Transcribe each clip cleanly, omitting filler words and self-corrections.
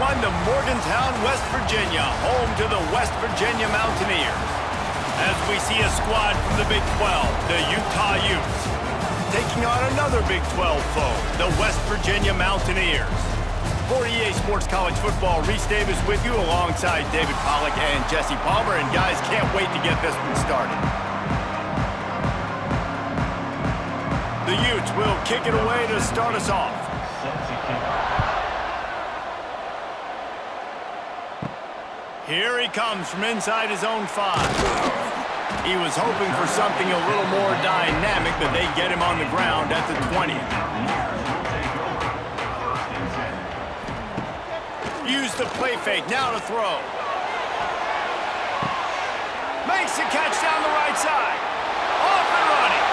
everyone to Morgantown, West Virginia, home to the West Virginia Mountaineers. As we see a squad from the Big 12, the Utah Utes, taking on another Big 12 foe, the West Virginia Mountaineers. For EA Sports College Football, Reese Davis with you alongside David Pollack and Jesse Palmer. And guys, can't wait to get this one started. The Utes will kick it away to start us off. Here he comes from inside his own 5. He was hoping for something a little more dynamic, but they get him on the ground at the 20. Use the play fake, now to throw. Makes the catch down the right side. Off and running.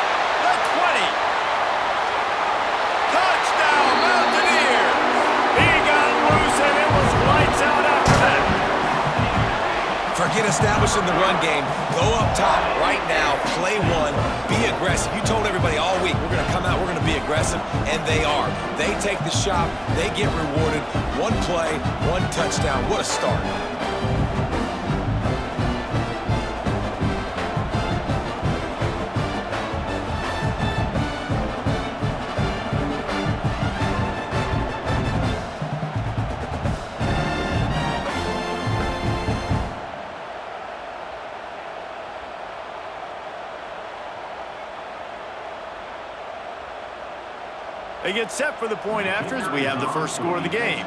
The 20. Touchdown, Mountaineers. He got loose and it was lights out after that. Forget establishing the run game. Go up top right now, play one, be aggressive. You told everybody all week, we're going to come out, we're going to be aggressive, and they are. They take the shot, they get rewarded. One play, one touchdown. What a start. They get set for the point after as we have the first score of the game.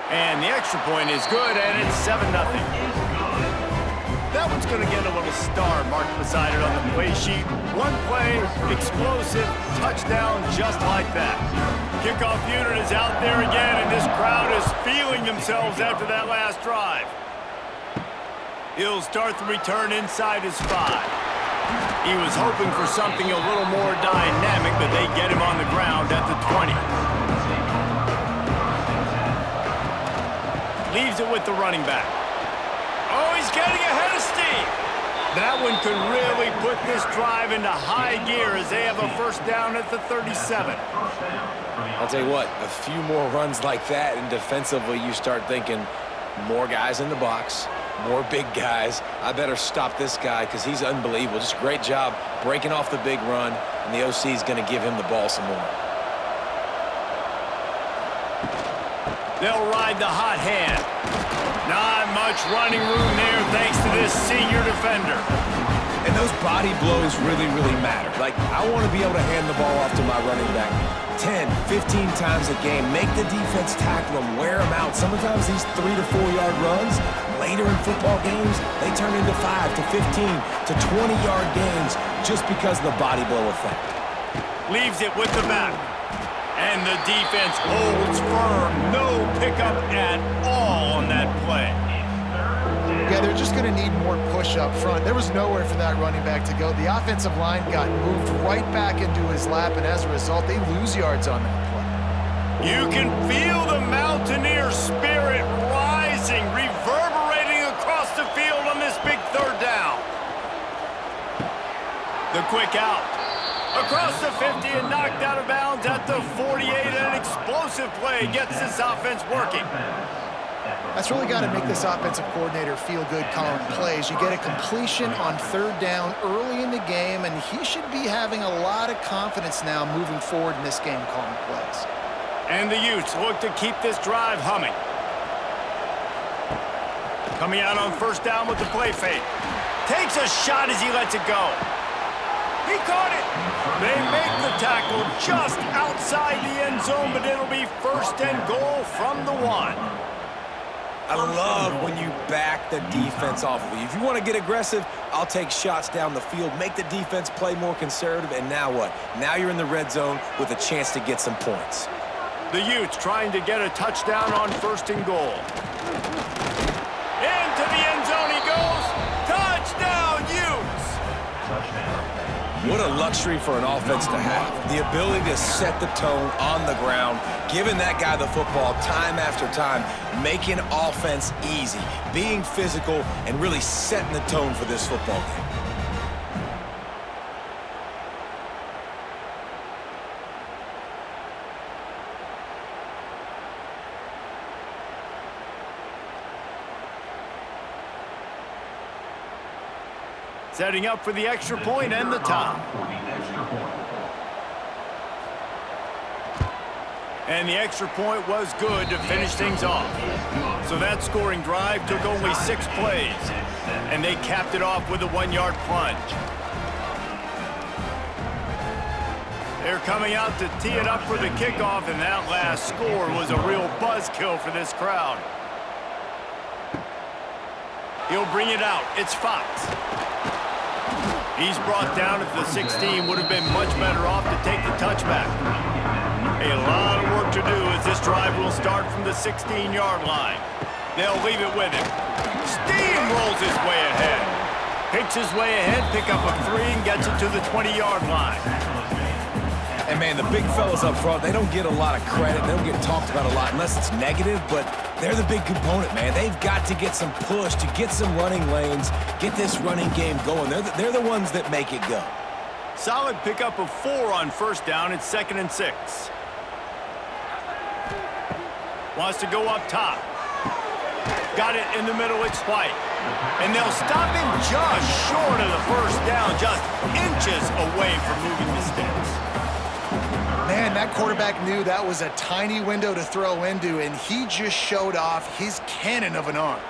And the extra point is good, and it's 7-0. That one's going to get a little star marked beside it on the play sheet. One play, explosive, touchdown just like that. Kickoff unit is out there again, and this crowd is feeling themselves after that last drive. He'll start the return inside his 5. He was hoping for something a little more dynamic, but they get him on the ground at the 20. Leaves it with the running back. Oh, he's getting ahead of steam. That one could really put this drive into high gear as they have a first down at the 37. I'll tell you what, a few more runs like that, and defensively you start thinking more guys in the box. More big guys. I better stop this guy because he's unbelievable. Just a great job breaking off the big run, and the OC is going to give him the ball some more. They'll ride the hot hand. Not much running room there thanks to this senior defender. And those body blows really, really matter. Like, I want to be able to hand the ball off to my running back 10, 15 times a game. Make the defense tackle them, wear them out. Sometimes these 3 to 4 yard runs, later in football games, they turn into 5 to 15 to 20-yard gains just because of the body blow effect. Leaves it with the back. And the defense holds firm. No pickup at all on that play. Yeah, they're just going to need more push up front. There was nowhere for that running back to go. The offensive line got moved right back into his lap, and as a result, they lose yards on that play. You can feel the Mountaineer spirit rising, reverberating across the field on this big third down. The quick out. Across the 50 and knocked out of bounds at the 48. An explosive play gets this offense working. That's really got to make this offensive coordinator feel good calling plays. You get a completion on third down early in the game, and he should be having a lot of confidence now moving forward in this game calling plays. And the Utes look to keep this drive humming. Coming out on first down with the play fake. Takes a shot as he lets it go. He caught it. They make the tackle just outside the end zone, but it'll be first and goal from the 1. I love when you back the defense off of you. If you want to get aggressive, I'll take shots down the field, make the defense play more conservative, and now what? Now you're in the red zone with a chance to get some points. The Utes trying to get a touchdown on first and goal. Into the end zone he goes. Touchdown, Utes! What a luxury for an offense to have. The ability to set the tone on the ground, giving that guy the football time after time, making offense easy, being physical, and really setting the tone for this football game. setting up for the extra point and the tie. And the extra point was good to finish things off. So that scoring drive took only 6 plays, and they capped it off with a 1-yard plunge. They're coming out to tee it up for the kickoff, and that last score was a real buzzkill for this crowd. He'll bring it out. It's Fox. He's brought down at the 16. Would have been much better off to take the touchback. A lot of work to do as this drive will start from the 16-yard line. They'll leave it with him. Steamrolls his way ahead. Picks his way ahead, pick up a 3, and gets it to the 20-yard line. And, man, the big fellas up front, they don't get a lot of credit. They don't get talked about a lot unless it's negative, but they're the big component, man. They've got to get some push, to get some running lanes, get this running game going. They're the ones that make it go. Solid pickup of 4 on first down. It's 2nd and 6. Wants to go up top. Got it in the middle. It's White. And they'll stop him just short of the first down, just inches away from moving the sticks. Man, that quarterback knew that was a tiny window to throw into, and he just showed off his cannon of an arm.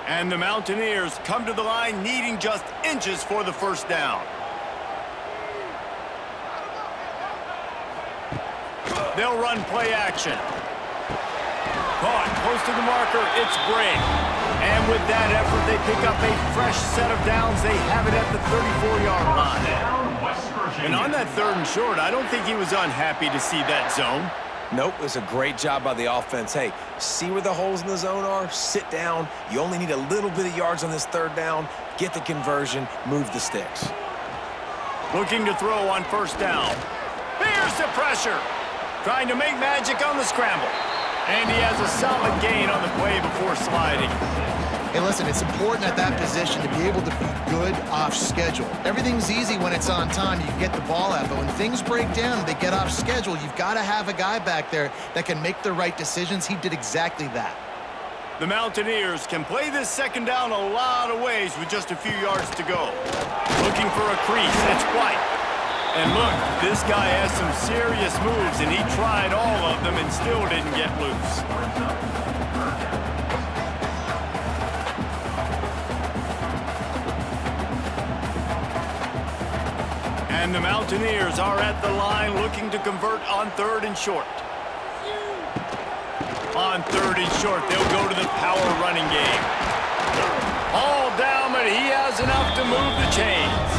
And the Mountaineers come to the line needing just inches for the first down. They'll run play action. Caught close to the marker, it's Bray. And with that effort, they pick up a fresh set of downs. They have it at the 34-yard line. And on that 3rd and short, I don't think he was unhappy to see that zone. Nope, it was a great job by the offense. Hey, see where the holes in the zone are? Sit down. You only need a little bit of yards on this 3rd down. Get the conversion, move the sticks. Looking to throw on first down. Here's the pressure. Trying to make magic on the scramble. And he has a solid gain on the play before sliding. Hey, listen, it's important at that position to be able to be good off schedule. Everything's easy when it's on time. You can get the ball out, but when things break down, they get off schedule. You've got to have a guy back there that can make the right decisions. He did exactly that. The Mountaineers can play this 2nd down a lot of ways with just a few yards to go. Looking for a crease. It's White. And look, this guy has some serious moves, and he tried all of them and still didn't get loose. And the Mountaineers are at the line looking to convert on 3rd and short. On 3rd and short, they'll go to the power running game. All down, but he has enough to move the chains.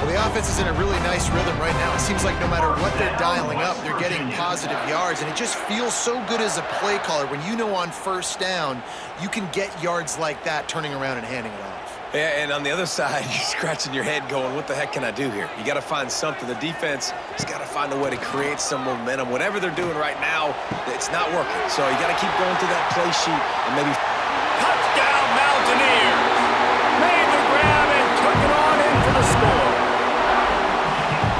Well, the offense is in a really nice rhythm right now. It seems like no matter what they're dialing up, they're getting positive yards, and it just feels so good as a play caller when you know on first down you can get yards like that turning around and handing it off. Yeah, and on the other side, you're scratching your head going, what the heck can I do here? You got to find something. The defense has got to find a way to create some momentum. Whatever they're doing right now, it's not working. So you got to keep going through that play sheet and maybe... Touchdown, Mountaineers! Made the grab and took it on in for the score.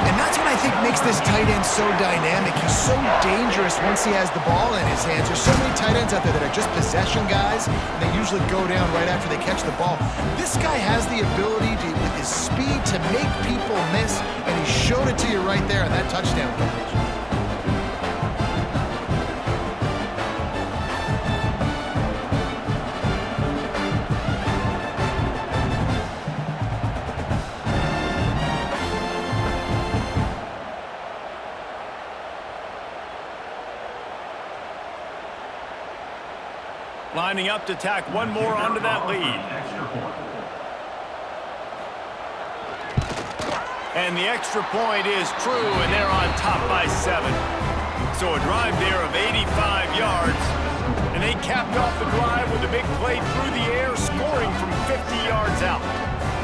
And that's what I think makes this tight end so dynamic. He's so dangerous once he has the ball in his hands. There's so many tight ends out there that are just possession guys, and they usually go down right after they catch the ball. This guy has the ability to, with his speed, to make people miss, and he showed it to you right there on that touchdown catch. Lining up to tack one more onto that lead. And the extra point is true, and they're on top by 7. So a drive there of 85 yards, and they capped off the drive with a big play through the air, scoring from 50 yards out.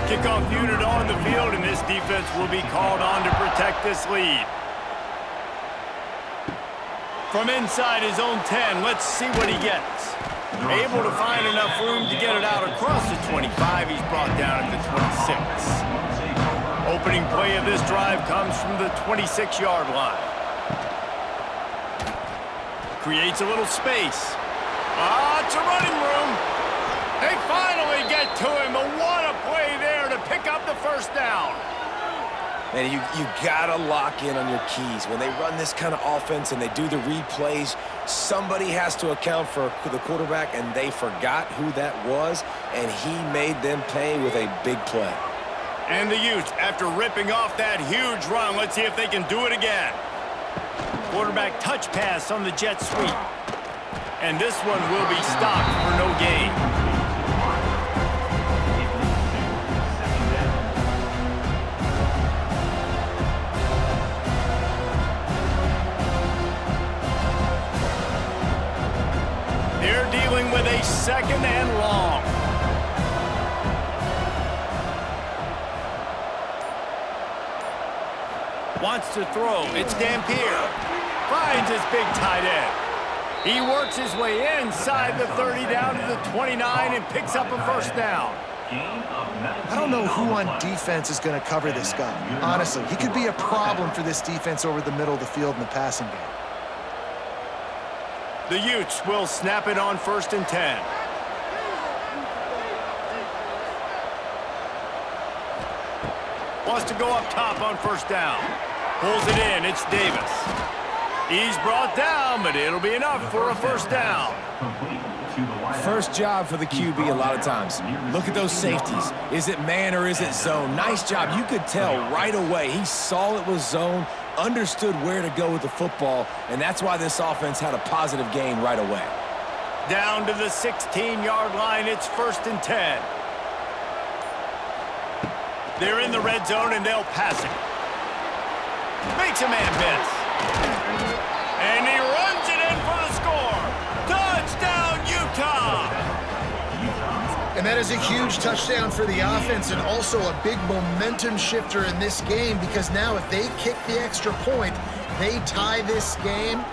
Kickoff unit on the field, and this defense will be called on to protect this lead. From inside his own 10, let's see what he gets. Able to find enough room to get it out across the 25. He's brought down at the 26. Opening play of this drive comes from the 26-yard line. Creates a little space. It's a running room. They finally get to him, but what a play first down. Man, you gotta lock in on your keys. When they run this kind of offense and they do the replays, somebody has to account for the quarterback, and they forgot who that was, and he made them pay with a big play. And the Utes, after ripping off that huge run, let's see if they can do it again. Quarterback touch pass on the jet sweep. And this one will be stopped for no gain. They're dealing with a second and long. Wants to throw. It's Dampier. Finds his big tight end. He works his way inside the 30 down to the 29 and picks up a first down. I don't know who on defense is going to cover this guy. Honestly, he could be a problem for this defense over the middle of the field in the passing game. The Utes will snap it on 1st and 10. Wants to go up top on first down. Pulls it in. It's Davis. He's brought down, but it'll be enough for a first down. First job for the QB a lot of times. Look at those safeties. Is it man or is it zone? Nice job. You could tell right away. He saw it was zone, understood where to go with the football, and that's why this offense had a positive gain right away. Down to the 16-yard line. It's 1st and 10. They're in the red zone, and they'll pass it. Makes a man miss. And he runs it in for the score. Touchdown, Utah! And that is a huge touchdown for the offense and also a big momentum shifter in this game, because now if they kick the extra point, they tie this game,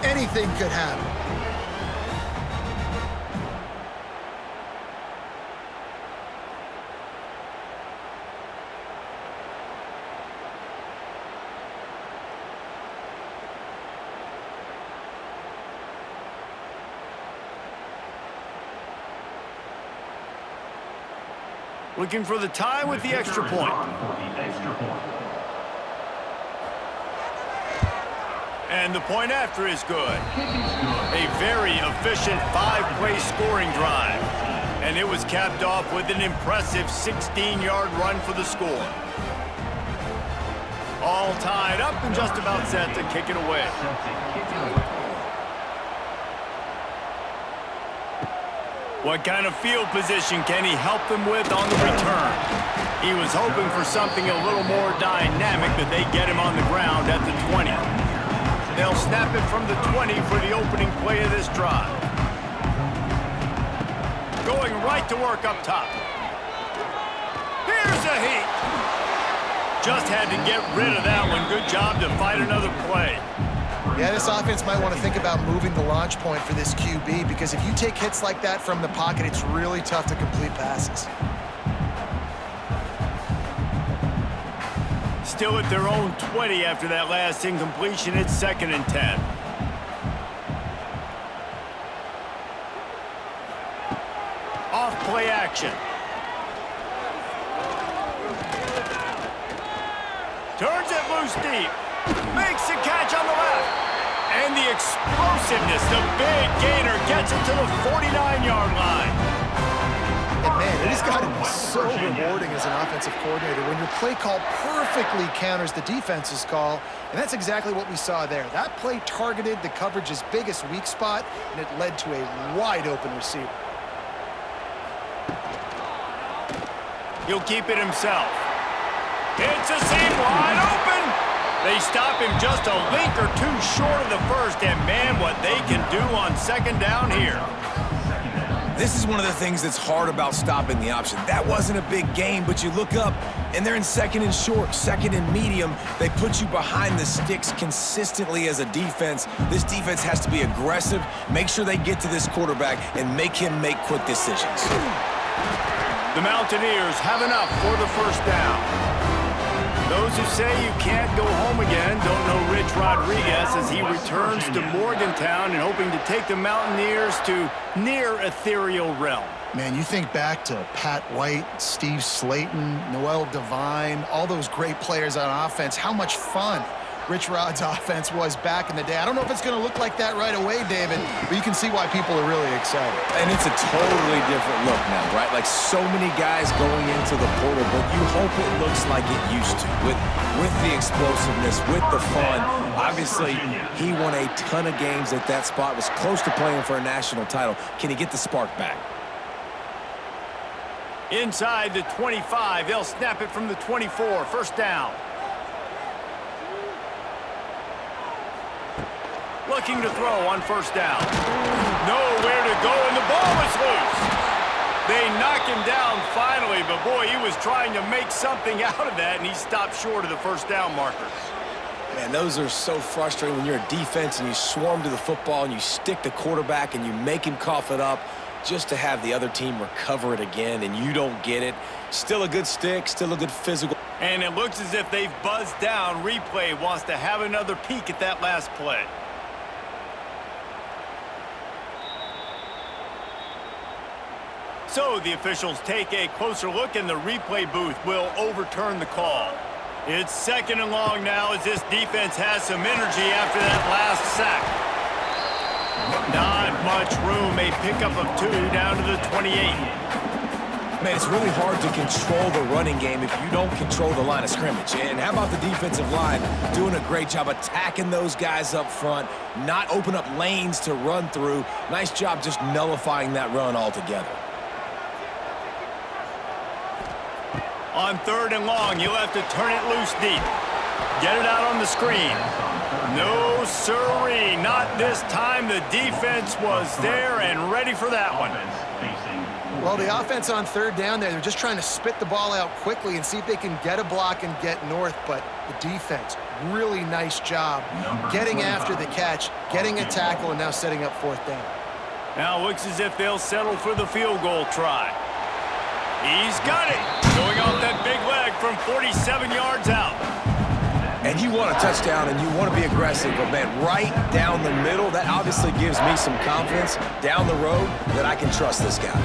anything could happen. Looking for the tie with the extra point. And the point after is good. A very efficient 5-play scoring drive. And it was capped off with an impressive 16-yard run for the score. All tied up and just about set to kick it away. What kind of field position can he help them with on the return? He was hoping for something a little more dynamic, but they get him on the ground at the 20. They'll snap it from the 20 for the opening play of this drive. Going right to work up top. Here's a heat. Just had to get rid of that one. Good job to fight another play. Yeah, this offense might want to think about moving the launch point for this QB, because if you take hits like that from the pocket, it's really tough to complete passes. Still at their own 20 after that last incompletion. It's 2nd and 10. Off play action. Turns it loose deep. Makes the catch on the left. And the explosiveness, the big gainer gets it to the 49-yard line. And man, it has got to be so rewarding as an offensive coordinator when your play call perfectly counters the defense's call. And that's exactly what we saw there. That play targeted the coverage's biggest weak spot, and it led to a wide-open receiver. He'll keep it himself. It's a seam wide open. They stop him just a link or two short of the first, and man, what they can do on 2nd down here. This is one of the things that's hard about stopping the option. That wasn't a big gain, but you look up, and they're in 2nd and short, 2nd and medium. They put you behind the sticks consistently as a defense. This defense has to be aggressive, make sure they get to this quarterback, and make him make quick decisions. The Mountaineers have enough for the first down. Those who say you can't go home again don't know Rich Ryan. Rodriguez as he returns to Morgantown and hoping to take the Mountaineers to near ethereal realm. Man, you think back to Pat White, Steve Slayton, Noel Devine, all those great players on offense. How much fun Rich Rod's offense was back in the day. I don't know if it's going to look like that right away, David, but you can see why people are really excited. And it's a totally different look now, right? Like so many guys going into the portal, but you hope it looks like it used to with the explosiveness, with the fun. Obviously, he won a ton of games at that spot, was close to playing for a national title. Can he get the spark back? Inside the 25, they'll snap it from the 24. First down. Looking to throw on first down. Nowhere to go, and the ball is loose. They knock him down finally, but boy, he was trying to make something out of that, and he stopped short of the first down marker. Man, those are so frustrating when you're a defense and you swarm to the football and you stick the quarterback and you make him cough it up just to have the other team recover it again, and you don't get it. Still a good stick, still a good physical. And it looks as if they've buzzed down. Replay wants to have another peek at that last play. So the officials take a closer look, and the replay booth will overturn the call. It's second and long now as this defense has some energy after that last sack. Not much room, a pickup of 2 down to the 28. Man, it's really hard to control the running game if you don't control the line of scrimmage. And how about the defensive line doing a great job attacking those guys up front, not open up lanes to run through. Nice job just nullifying that run altogether. On third and long, you'll have to turn it loose deep. Get it out on the screen. No sirree, not this time. The defense was there and ready for that one. Well, the offense on third down there, they're just trying to spit the ball out quickly and see if they can get a block and get north, but the defense, really nice job getting after the catch, getting a tackle, and now setting up fourth down. Now looks as if they'll settle for the field goal try. He's got it. Going off that big leg from 47 yards out. And you want a touchdown and you want to be aggressive, but man, right down the middle, that obviously gives me some confidence down the road that I can trust this guy.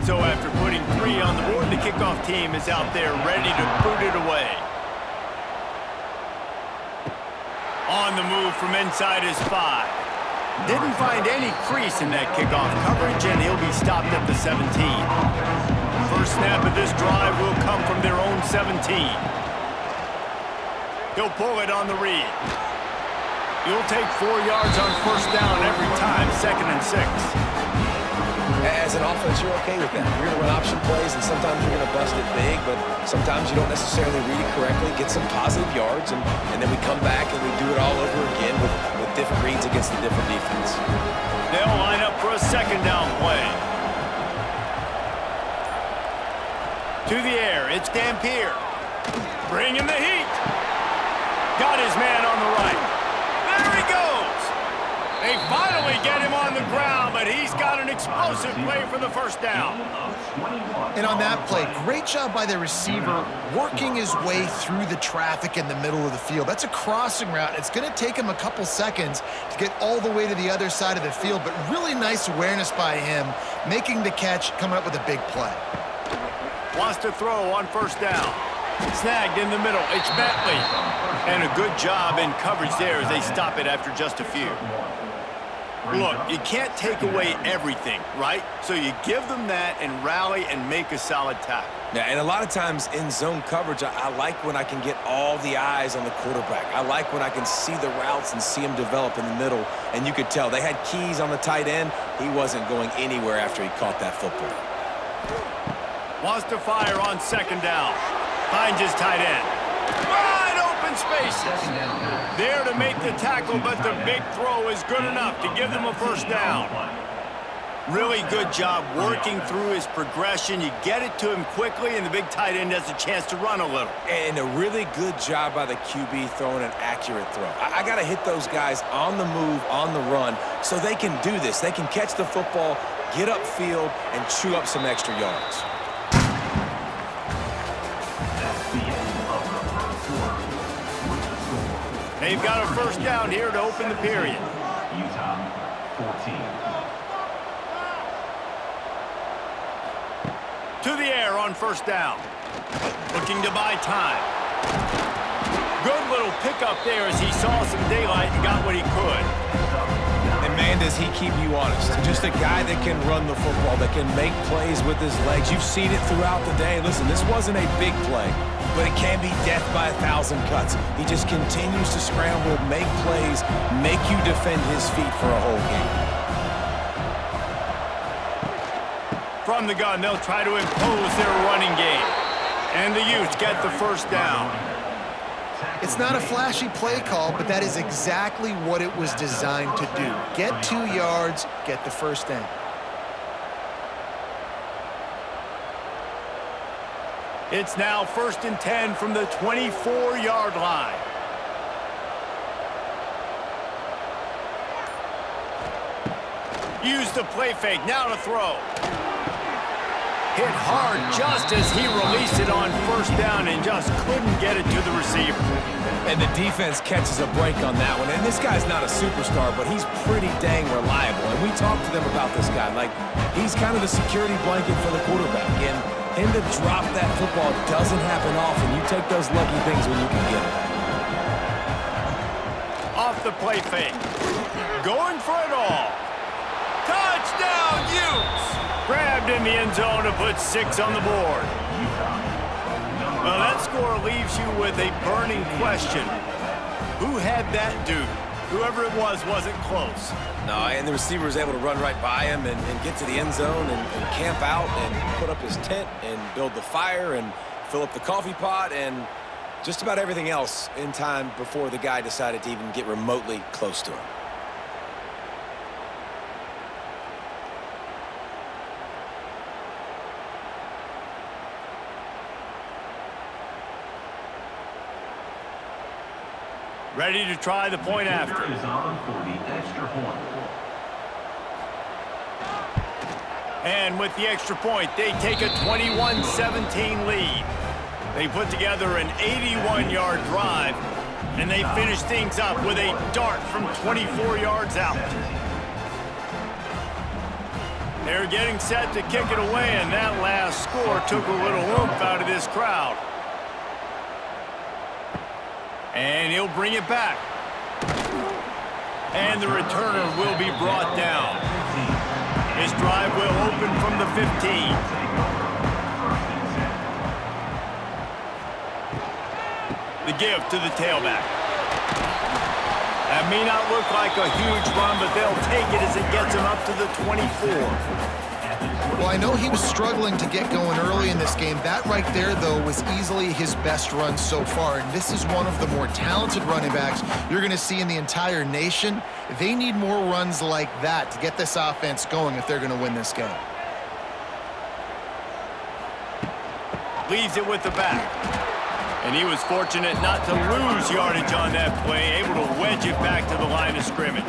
So after putting 3 on the board, the kickoff team is out there ready to boot it away. On the move from inside his 5. Didn't find any crease in that kickoff coverage, and he'll be stopped at the 17. First snap of this drive will come from their own 17. He'll pull it on the read. You'll take 4 yards on first down every time, 2nd and 6. As an offense, you're okay with that. You're going to run option plays, and sometimes you're going to bust it big, but sometimes you don't necessarily read it correctly, get some positive yards, and then we come back and we do it all over again with different reads against the different defense. They'll line up for a second down play. To the air, it's Dampier. Bringing the heat. Got his man on the right. There he goes. They finally get him on the ground, but he's got an explosive play for the first down. And on that play, great job by the receiver working his way through the traffic in the middle of the field. That's a crossing route. It's going to take him a couple seconds to get all the way to the other side of the field, but really nice awareness by him, making the catch, coming up with a big play. Wants to throw on first down. Snagged in the middle. It's Bentley. And a good job in coverage there as they stop it after just a few. Look, you can't take away everything, right? So you give them that and rally and make a solid tackle. Yeah, and a lot of times in zone coverage, I like when I can get all the eyes on the quarterback. I like when I can see the routes and see him develop in the middle. And you could tell they had keys on the tight end. He wasn't going anywhere after he caught that football. Wants to fire on second down. Finds his tight end. Wide open spaces. There to make the tackle, but the big throw is good enough to give them a first down. Really good job working through his progression. You get it to him quickly, and the big tight end has a chance to run a little. And a really good job by the QB throwing an accurate throw. I got to hit those guys on the move, on the run, so they can do this. They can catch the football, get upfield, and chew up some extra yards. They've got a first down here to open the period. Utah, 14. To the air on first down. Looking to buy time. Good little pickup there as he saw some daylight and got what he could. And man, does he keep you honest. Just a guy that can run the football, that can make plays with his legs. You've seen it throughout the day. Listen, this wasn't a big play, but it can be death by 1,000 cuts. He just continues to scramble, make plays, make you defend his feet for a whole game. From the gun, they'll try to impose their running game. And the Utes get the first down. It's not a flashy play call, but that is exactly what it was designed to do. Get 2 yards, get the first down. It's now 1st and 10 from the 24-yard line. Use the play fake, now to throw. Hit hard just as he released it on first down and just couldn't get it to the receiver. And the defense catches a break on that one. And this guy's not a superstar, but he's pretty dang reliable. And we talked to them about this guy. Like, he's kind of the security blanket for the quarterback. And him to drop that football doesn't happen often. You take those lucky things when you can get it. Off the play fake. Going for it all. Touchdown, Utes! Grabbed in the end zone to put 6 on the board. Well, that score leaves you with a burning question. Who had that dude? Whoever it was wasn't close. No, and the receiver was able to run right by him and get to the end zone and camp out and put up his tent and build the fire and fill up the coffee pot and just about everything else in time before the guy decided to even get remotely close to him. Ready to try the point after. Is on for the extra point. And with the extra point, they take a 21-17 lead. They put together an 81-yard drive, and they finish things up with a dart from 24 yards out. They're getting set to kick it away, and that last score took a little oomph out of this crowd. And he'll bring it back. And the returner will be brought down. His drive will open from the 15. The give to the tailback. That may not look like a huge run, but they'll take it as it gets him up to the 24. Well, I know he was struggling to get going early in this game. That right there, though, was easily his best run so far. And this is one of the more talented running backs you're going to see in the entire nation. They need more runs like that to get this offense going if they're going to win this game. Leaves it with the back. And he was fortunate not to lose yardage on that play, able to wedge it back to the line of scrimmage.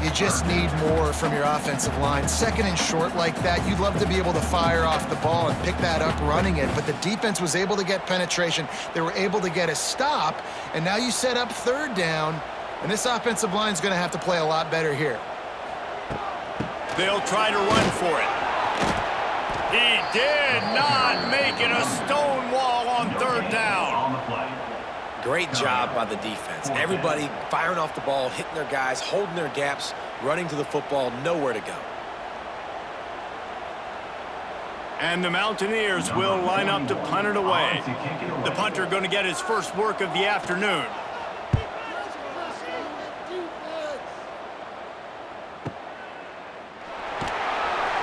You just need more from your offensive line. 2nd and short like that, you'd love to be able to fire off the ball and pick that up running it, but the defense was able to get penetration. They were able to get a stop, and now you set up 3rd down, and this offensive line is going to have to play a lot better here. They'll try to run for it. He did not make it a stone wall on 3rd down. On the play. Great job by the defense. Everybody firing off the ball, hitting their guys, holding their gaps, running to the football, nowhere to go. And the Mountaineers will line up to punt it away. The punter going to get his first work of the afternoon.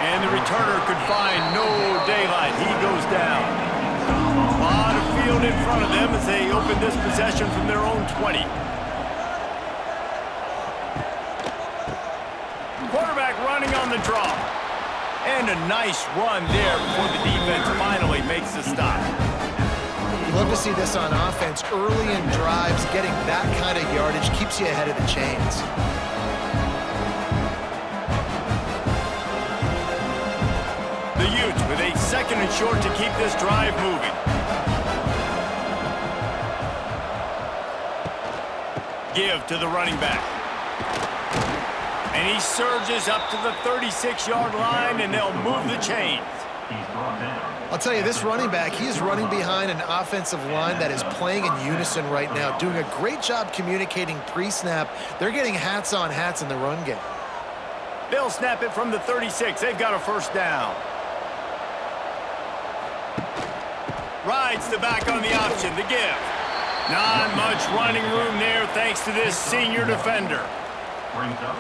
And the returner could find no daylight. He goes down. A lot of field in front of them as they open this possession from their own 20. Quarterback running on the draw. And a nice run there before the defense finally makes the stop. You love to see this on offense. Early in drives, getting that kind of yardage keeps you ahead of the chains. 2nd and short to keep this drive moving. Give to the running back. And he surges up to the 36-yard line, and they'll move the chains. I'll tell you, this running back, he is running behind an offensive line that is playing in unison right now, doing a great job communicating pre-snap. They're getting hats on hats in the run game. They'll snap it from the 36. They've got a first down. Rides the back on the option, the give. Not much running room there thanks to this senior defender. Brings up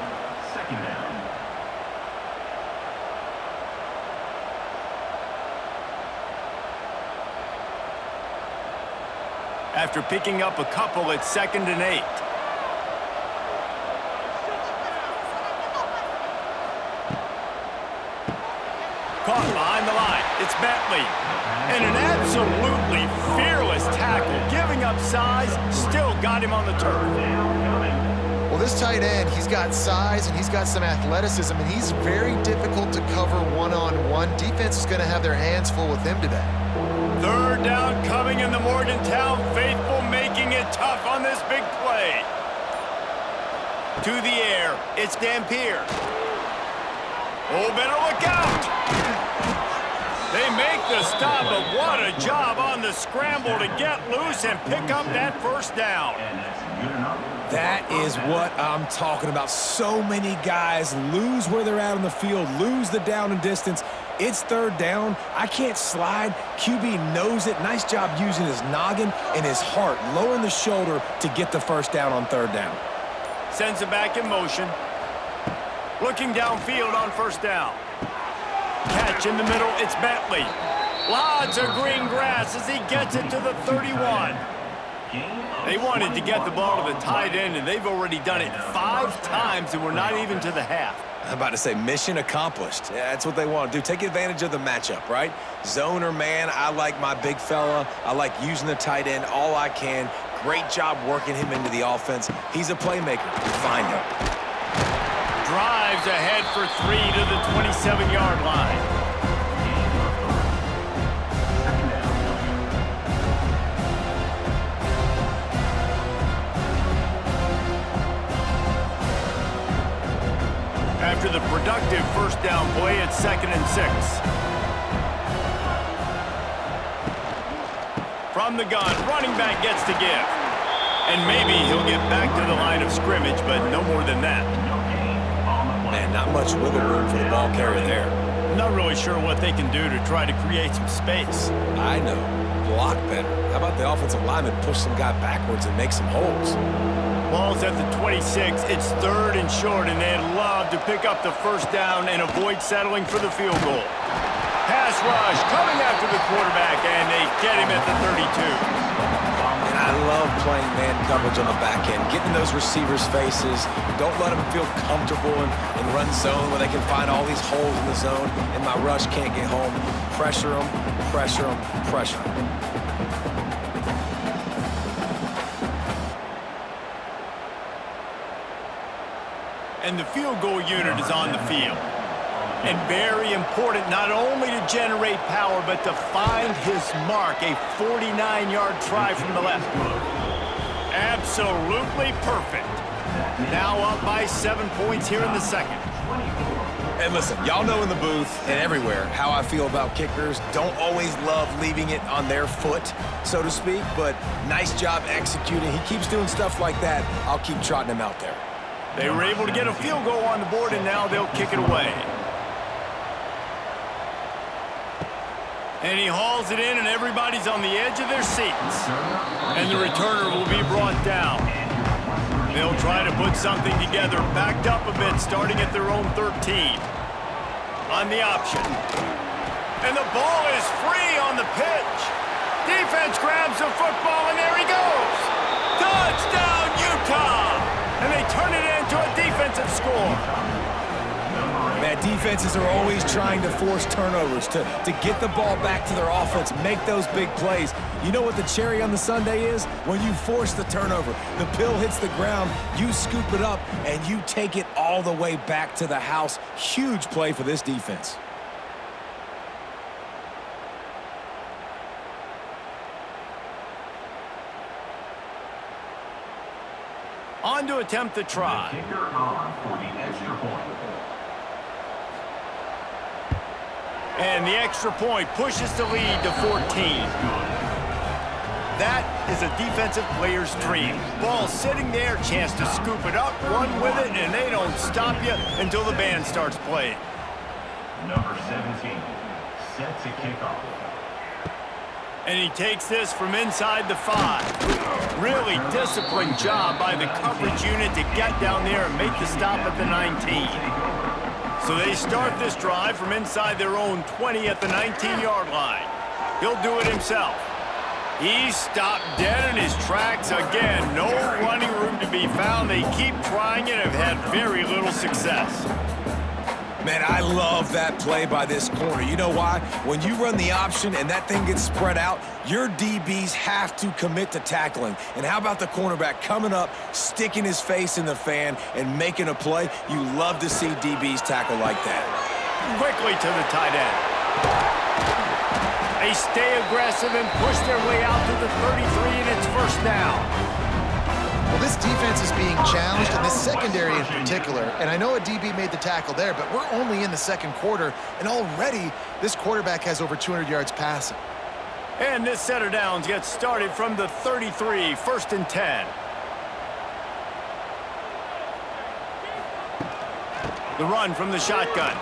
2nd down. After picking up a couple, it's 2nd and 8. Caught behind the line. It's Bentley. And an absolutely fearless tackle. Giving up size, still got him on the turf. Well, this tight end, he's got size and he's got some athleticism, and he's very difficult to cover one-on-one. Defense is going to have their hands full with him today. 3rd down coming in the Morgantown faithful, making it tough on this big play. To the air, it's Dampier. Oh, better look out! They make the stop, but what a job on the scramble to get loose and pick up that first down. And that's good enough. That is what I'm talking about. So many guys lose where they're at on the field, lose the down and distance. It's 3rd down. I can't slide. QB knows it. Nice job using his noggin and his heart, lowering the shoulder to get the first down on 3rd down. Sends it back in motion. Looking downfield on first down. Catch in the middle, it's Bentley. Lots of green grass as he gets it to the 31. They wanted to get the ball to the tight end, and they've already done it 5 times, and we're not even to the half. I'm about to say mission accomplished. Yeah, that's what they want to do. Take advantage of the matchup, right? Zone or man, I like my big fella. I like using the tight end all I can. Great job working him into the offense. He's a playmaker. Find him. Drives ahead for 3 to the 27-yard line. After the productive first down play, it's 2nd and 6. From the gun, running back gets to give. And maybe he'll get back to the line of scrimmage, but no more than that. Man, not much wiggle room for the ball carrier there. Not really sure what they can do to try to create some space. I know. Block better. How about the offensive lineman push some guy backwards and make some holes? Ball's at the 26. It's 3rd and short, and they'd love to pick up the first down and avoid settling for the field goal. Pass rush coming after the quarterback, and they get him at the 32. And I love playing man coverage on the back end, getting those receivers' faces. Don't let them feel comfortable in run zone where they can find all these holes in the zone, and my rush can't get home. Pressure them, pressure them, pressure them. And the field goal unit is on the field. And very important not only to generate power, but to find his mark, a 49-yard try from the left. Absolutely perfect. Now up by 7 points here in the 2nd. And listen, y'all know in the booth and everywhere how I feel about kickers. Don't always love leaving it on their foot, so to speak, but nice job executing. He keeps doing stuff like that. I'll keep trotting him out there. They were able to get a field goal on the board, and now they'll kick it away. And he hauls it in, and everybody's on the edge of their seats. And the returner will be brought down. They'll try to put something together, backed up a bit, starting at their own 13. On the option. And the ball is free on the pitch. Defense grabs the football, and there he goes. Touchdown, Utah! And they turn it into a defensive score. Man, defenses are always trying to force turnovers, to get the ball back to their offense, make those big plays. You know what the cherry on the sundae is? When you force the turnover, the pill hits the ground, you scoop it up, and you take it all the way back to the house. Huge play for this defense. On to attempt the try. Kicker on for the extra point. And the extra point pushes the lead to 14. That is a defensive player's dream. Ball sitting there, chance to scoop it up, run with it, and they don't stop you until the band starts playing. Number 17 sets a kickoff. And he takes this from inside the 5. Really disciplined job by the coverage unit to get down there and make the stop at the 19. So they start this drive from inside their own 20 at the 19-yard line. He'll do it himself. He's stopped dead in his tracks again. No running room to be found. They keep trying it and have had very little success. Man, I love that play by this corner. You know why? When you run the option and that thing gets spread out, your DBs have to commit to tackling. And how about the cornerback coming up, sticking his face in the fan, and making a play? You love to see DBs tackle like that. Quickly to the tight end. They stay aggressive and push their way out to the 33, and it's first down. Well, this defense is being challenged, and this secondary in particular. And I know a DB made the tackle there, but we're only in the second quarter, and already this quarterback has over 200 yards passing. And this set of downs gets started from the 33, 1st and 10. The run from the shotgun.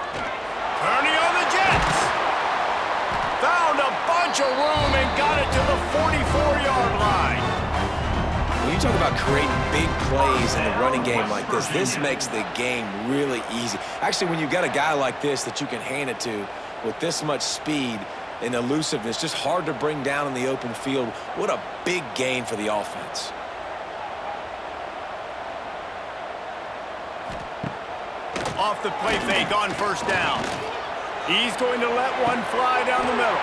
Turning on the Jets. Found a bunch of room and got it to the 44-yard line. When you talk about creating big plays in the running game like this makes the game really easy. Actually, when you've got a guy like this that you can hand it to with this much speed and elusiveness, just hard to bring down in the open field, what a big gain for the offense. Off the play fake on first down. He's going to let one fly down the middle.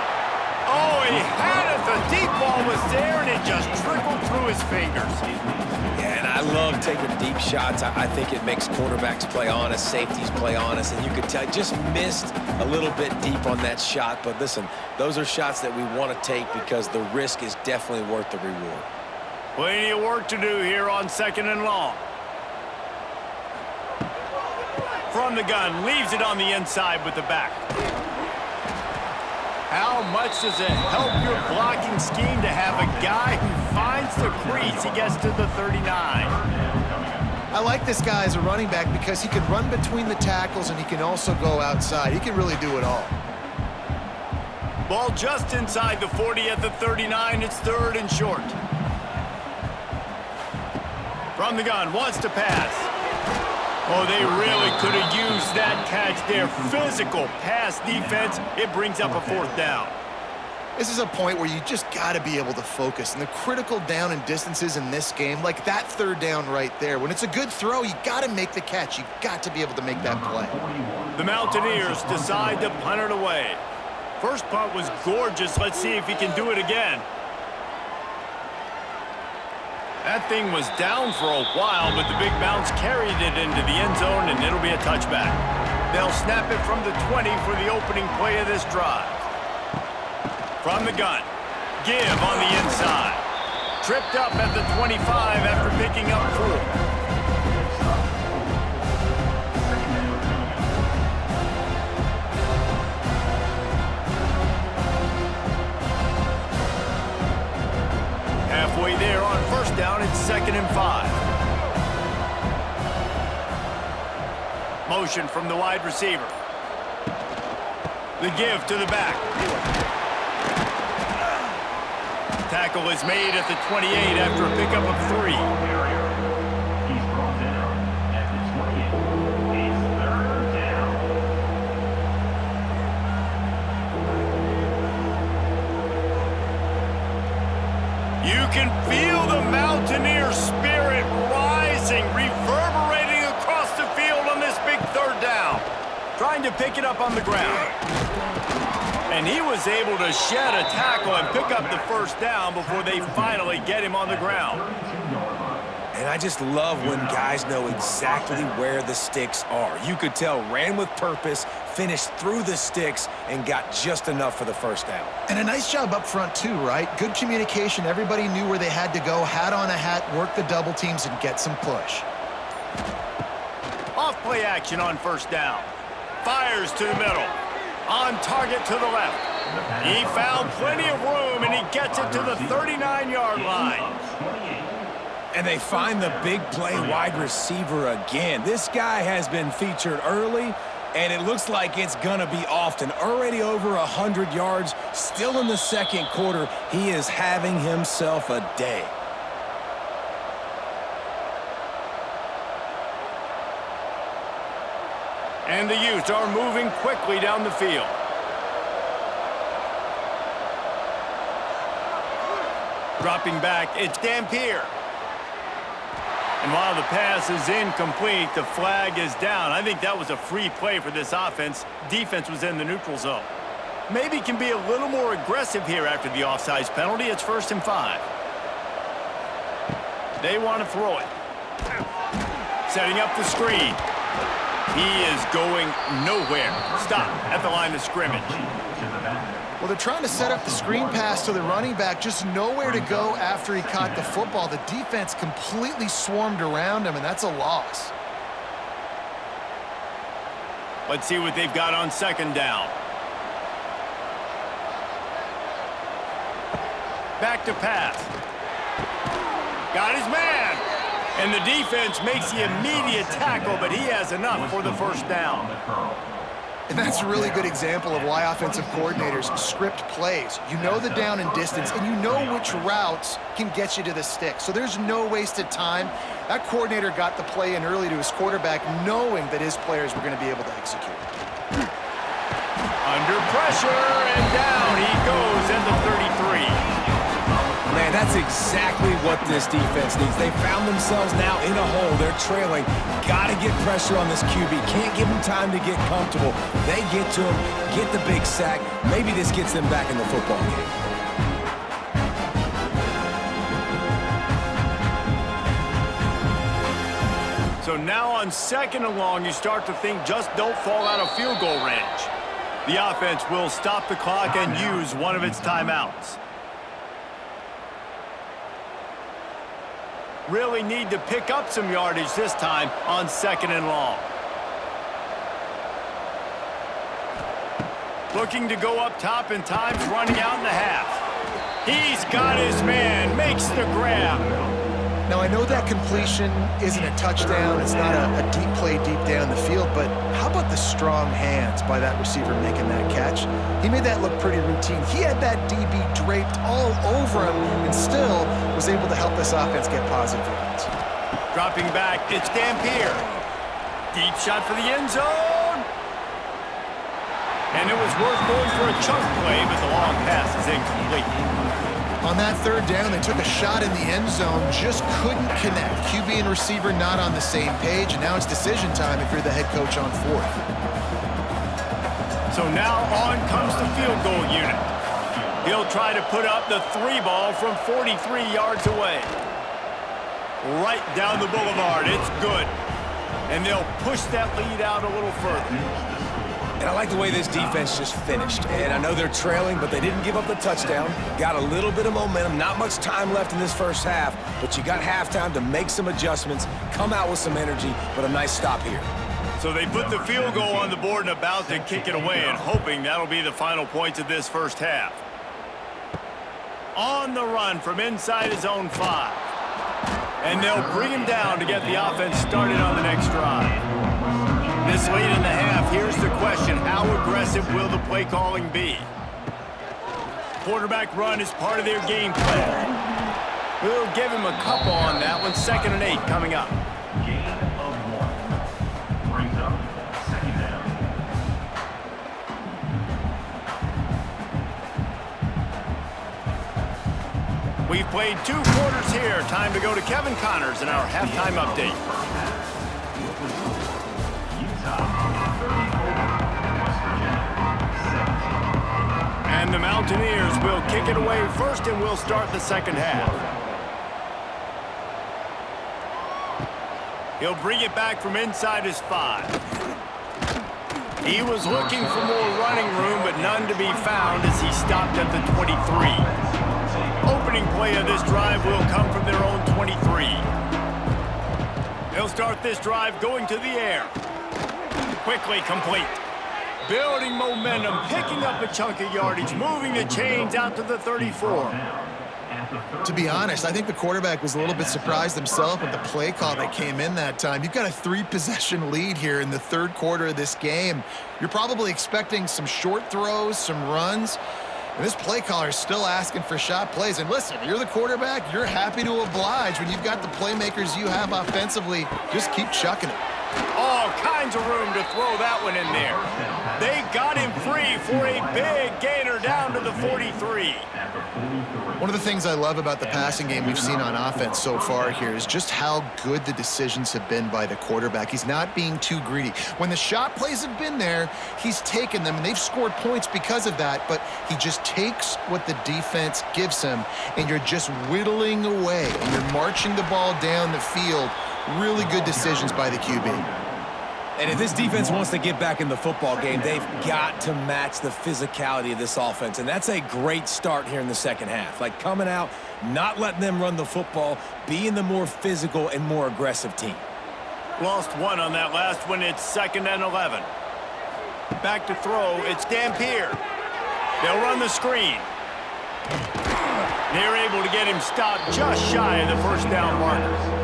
Oh, he had it. The deep ball was there, and it just trickled through his fingers. Yeah, and I love taking deep shots. I think it makes quarterbacks play honest, safeties play honest, and you could tell just missed a little bit deep on that shot. But listen, those are shots that we want to take because the risk is definitely worth the reward. Plenty of work to do here on 2nd and long. From the gun, leaves it on the inside with the back. How much does it help your blocking scheme to have a guy who finds the crease? He gets to the 39. I like this guy as a running back because he can run between the tackles and he can also go outside. He can really do it all. Ball just inside the 40 at the 39. It's 3rd and short. From the gun, wants to pass. Oh, they really could have used that catch there. Physical pass defense. It brings up a 4th down. This is a point where you just got to be able to focus. And the critical down and distances in this game, like that 3rd down right there, when it's a good throw, you got to make the catch. You got to be able to make that play. The Mountaineers decide to punt it away. First punt was gorgeous. Let's see if he can do it again. That thing was down for a while, but the big bounce carried it into the end zone, and it'll be a touchback. They'll snap it from the 20 for the opening play of this drive. From the gun, give on the inside. Tripped up at the 25 after picking up 4. Halfway there on first down, it's 2nd and 5. Motion from the wide receiver. The give to the back. Tackle is made at the 28 after a pickup of 3. He's brought down at the 28. It's 3rd down. You can feel the Mountaineer spirit rising, reverberating across the field on this big 3rd down. Trying to pick it up on the ground. And he was able to shed a tackle and pick up the 1st down before they finally get him on the ground. And I just love when guys know exactly where the sticks are. You could tell ran with purpose, finished through the sticks and got just enough for the first down. And a nice job up front too, right? Good communication. Everybody knew where they had to go, hat on a hat, work the double teams, and get some push. Off play action on first down. Fires to the middle. On target to the left. He found plenty of room, and he gets it to the 39-yard line. And they find the big play wide receiver again. This guy has been featured early, and it looks like it's going to be often. Already over 100 yards, still in the second quarter. He is having himself a day. And the Utes are moving quickly down the field. Dropping back, it's Dampier. And while the pass is incomplete, the flag is down. I think that was a free play for this offense. Defense was in the neutral zone. Maybe can be a little more aggressive here after the offsides penalty. It's 1st and 5. They want to throw it. Setting up the screen. He is going nowhere. Stop at the line of scrimmage. Well, they're trying to set up the screen pass to the running back, just nowhere to go after he caught the football. The defense completely swarmed around him, and that's a loss. Let's see what they've got on second down. Back to pass. Got his man. And the defense makes the immediate tackle, but he has enough for the first down. And that's a really good example of why offensive coordinators script plays. You know the down and distance, and you know which routes can get you to the stick. So there's no wasted time. That coordinator got the play in early to his quarterback, knowing that his players were going to be able to execute. Under pressure, and down he goes at the 33. Man, that's exactly what this defense needs. They found themselves now in a hole. They're trailing. Got to get pressure on this QB. Can't give him time to get comfortable. They get to him, get the big sack. Maybe this gets them back in the football game. So now on second and long, you start to think just don't fall out of field goal range. The offense will stop the clock and use one of its timeouts. Really need to pick up some yardage this time on second and long. Looking to go up top, and time's running out in the half. He's got his man, makes the grab. Now, I know that completion isn't a touchdown. It's not a deep play deep down the field, but how about the strong hands by that receiver making that catch? He made that look pretty routine. He had that DB draped all over him and still was able to help this offense get positive yards. Dropping back, it's Dampier. Deep shot for the end zone. And it was worth going for a chunk play, but the long pass is incomplete. On that third down, they took a shot in the end zone, just couldn't connect. QB and receiver not on the same page, and now it's decision time if you're the head coach on fourth. So now on comes the field goal unit. He'll try to put up the 3 ball from 43 yards away. Right down the boulevard. It's good. And they'll push that lead out a little further. And I like the way this defense just finished. And I know they're trailing, but they didn't give up the touchdown. Got a little bit of momentum. Not much time left in this first half, but you got halftime to make some adjustments, come out with some energy, but a nice stop here. So they put the field goal on the board and about to kick it away, and hoping that'll be the final points of this first half. On the run from inside his own 5. And they'll bring him down to get the offense started on the next drive. This late in the half, here's the question. How aggressive will the play calling be? Quarterback run is part of their game plan. We'll give him a couple on that one. 2nd and 8 coming up. Gain of 1. Brings up second down. We've played 2 quarters here. Time to go to Kevin Connors in our halftime update. And the Mountaineers will kick it away first, and we'll start the second half. He'll bring it back from inside his 5. He was looking for more running room, but none to be found as he stopped at the 23. Opening play of this drive will come from their own 23. They'll start this drive going to the air. Quickly complete. Building momentum, picking up a chunk of yardage, moving the chains out to the 34. To be honest, I think the quarterback was a little bit surprised himself with the play call that came in that time. You've got a 3-possession lead here in the third quarter of this game. You're probably expecting some short throws, some runs. And this play caller is still asking for shot plays. And listen, you're the quarterback. You're happy to oblige when you've got the playmakers you have offensively. Just keep chucking it. All kinds of room to throw that one in there. They got him free for a big gainer down to the 43. One of the things I love about the passing game we've seen on offense so far here is just how good the decisions have been by the quarterback. He's not being too greedy. When the shot plays have been there, he's taken them, and they've scored points because of that, but he just takes what the defense gives him, and you're just whittling away, and you're marching the ball down the field. Really good decisions by the QB. And if this defense wants to get back in the football game, they've got to match the physicality of this offense. And that's a great start here in the second half. Like coming out, not letting them run the football, being the more physical and more aggressive team. Lost one on that last one. It's 2nd and 11. Back to throw. It's Dampier. They'll run the screen. They're able to get him stopped just shy of the first down marker.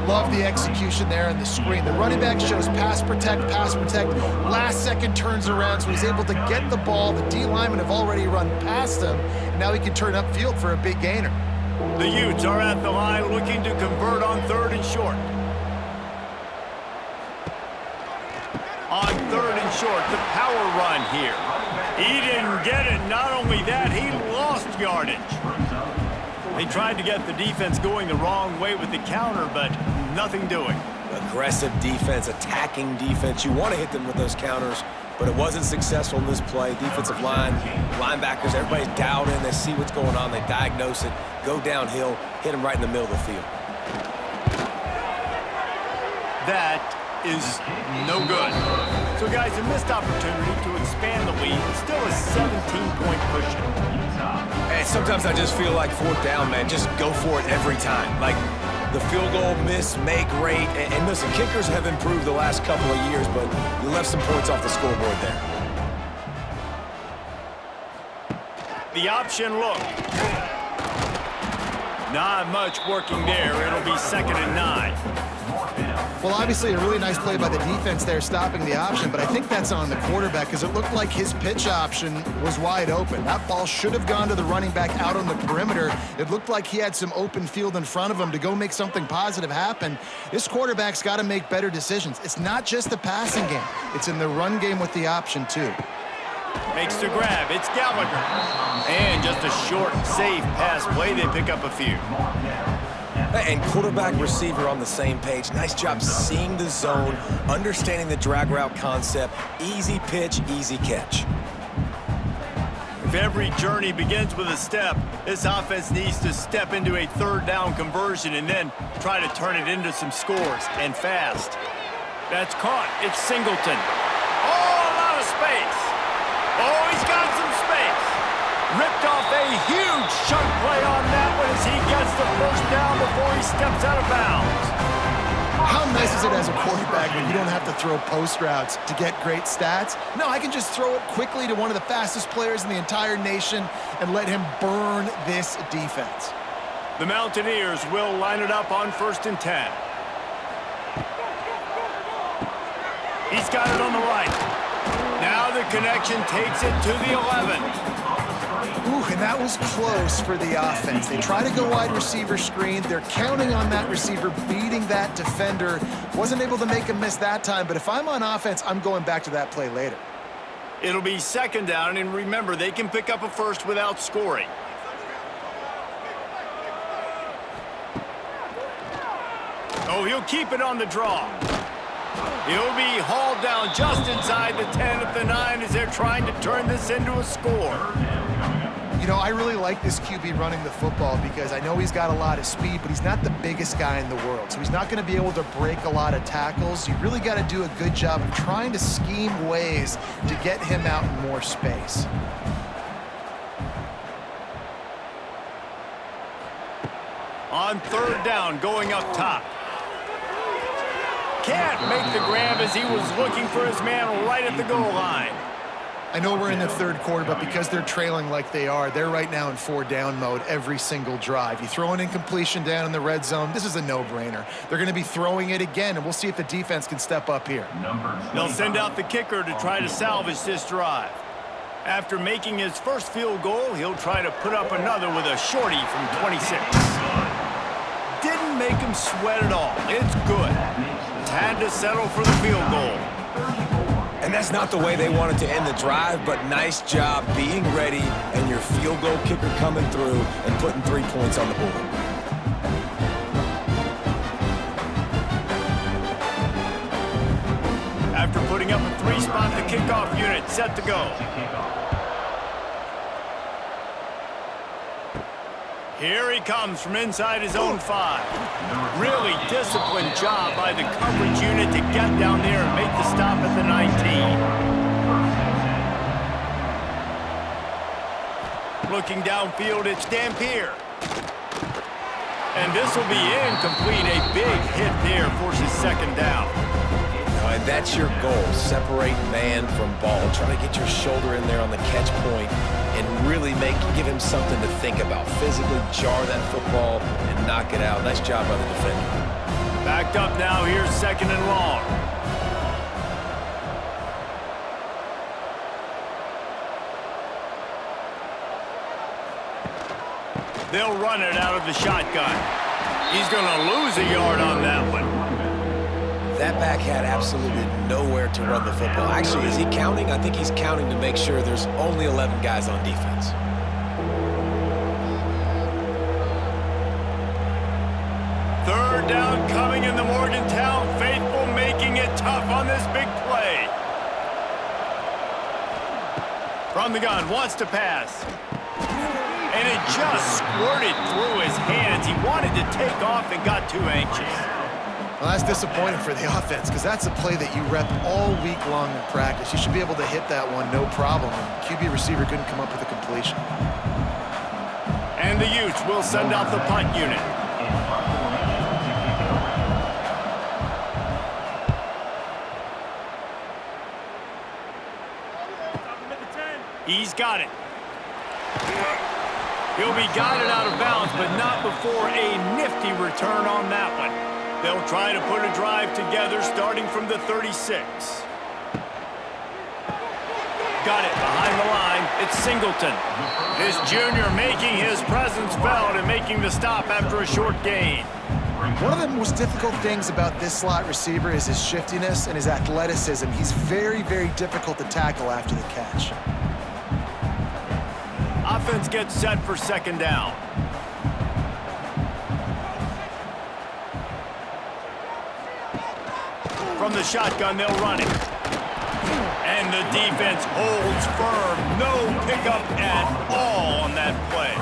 Love the execution there on the screen. The running back shows pass protect, last second turns around, so he's able to get the ball. The D linemen have already run past him, and now he can turn upfield for a big gainer. The Utes are at the line looking to convert on 3rd and short. On 3rd and short, the power run here. He didn't get it. Not only that, he lost yardage. They tried to get the defense going the wrong way with the counter, but nothing doing. Aggressive defense, attacking defense. You want to hit them with those counters, but it wasn't successful in this play. Defensive line, linebackers, everybody's dialed in. They see what's going on. They diagnose it, go downhill, hit them right in the middle of the field. That is no good. So, guys, a missed opportunity to expand the lead. Still a 17-point cushion. And sometimes I just feel like 4th down, man. Just go for it every time. Like the field goal, miss, make, rate. And listen, kickers have improved the last couple of years, but you left some points off the scoreboard there. The option look. Not much working there. It'll be 2nd and 9. Well, obviously a really nice play by the defense there stopping the option, but I think that's on the quarterback because it looked like his pitch option was wide open. That ball should have gone to the running back out on the perimeter. It looked like he had some open field in front of him to go make something positive happen. This quarterback's got to make better decisions. It's not just the passing game. It's in the run game with the option, too. Makes the grab. It's Gallagher. And just a short, safe pass play. They pick up a few. And quarterback, receiver on the same page. Nice job seeing the zone, understanding the drag route concept. Easy pitch, easy catch. If every journey begins with a step, this offense needs to step into a 3rd down conversion and then try to turn it into some scores, and fast. That's caught. It's Singleton. Oh, a lot of space. Oh, he's got some space. Ripped off a huge chunk play on that one as he gets the first down before he steps out of bounds. How nice is it as a quarterback when you don't have to throw post routes to get great stats? No, I can just throw it quickly to one of the fastest players in the entire nation and let him burn this defense. The Mountaineers will line it up on 1st and 10. He's got it on the right. Now the connection takes it to the 11. Ooh, and that was close for the offense. They try to go wide receiver screen. They're counting on that receiver beating that defender. Wasn't able to make him miss that time, but if I'm on offense, I'm going back to that play later. It'll be 2nd down, and remember, they can pick up a first without scoring. Oh, he'll keep it on the draw. He'll be hauled down just inside the 10 at the 9 as they're trying to turn this into a score. You know, I really like this QB running the football because I know he's got a lot of speed, but he's not the biggest guy in the world. So he's not going to be able to break a lot of tackles. You really got to do a good job of trying to scheme ways to get him out in more space. On third down, going up top. Can't make the grab as he was looking for his man right at the goal line. I know we're in the third quarter, but because they're trailing like they are, they're right now in 4-down mode every single drive. You throw an incompletion down in the red zone, this is a no-brainer. They're going to be throwing it again, and we'll see if the defense can step up here. They'll send out the kicker to try to salvage this drive. After making his first field goal, he'll try to put up another with a shorty from 26. Didn't make him sweat at all. It's good. Had to settle for the field goal. And that's not the way they wanted to end the drive, but nice job being ready and your field goal kicker coming through and putting 3 points on the board. After putting up a 3-spot, the kickoff unit set to go. Here he comes from inside his own 5. Really disciplined job by the coverage unit to get down there and make the stop at the 19. Looking downfield, it's Dampier. And this will be incomplete. A big hit there forces second down. And that's your goal. Separate man from ball. Try to get your shoulder in there on the catch point and really give him something to think about. Physically jar that football and knock it out. Nice job by the defender. Backed up now. Here's second and long. They'll run it out of the shotgun. He's going to lose a yard on that one. That back had absolutely nowhere to run the football. Actually, is he counting? I think he's counting to make sure there's only 11 guys on defense. Third down coming in the Morgantown faithful, making it tough on this big play. From the gun, wants to pass. And it just squirted through his hands. He wanted to take off and got too anxious. Well, that's disappointing for the offense because that's a play that you rep all week long in practice. You should be able to hit that one no problem. And QB receiver couldn't come up with a completion. And the Utes will send out the punt unit. He's got it. He'll be guided out of bounds, but not before a nifty return on that one. They'll try to put a drive together starting from the 36. Got it behind the line. It's Singleton. This junior making his presence felt and making the stop after a short gain. One of the most difficult things about this slot receiver is his shiftiness and his athleticism. He's very, very difficult to tackle after the catch. Offense gets set for second down. From the shotgun, they'll run it. And the defense holds firm. No pickup at all on that play.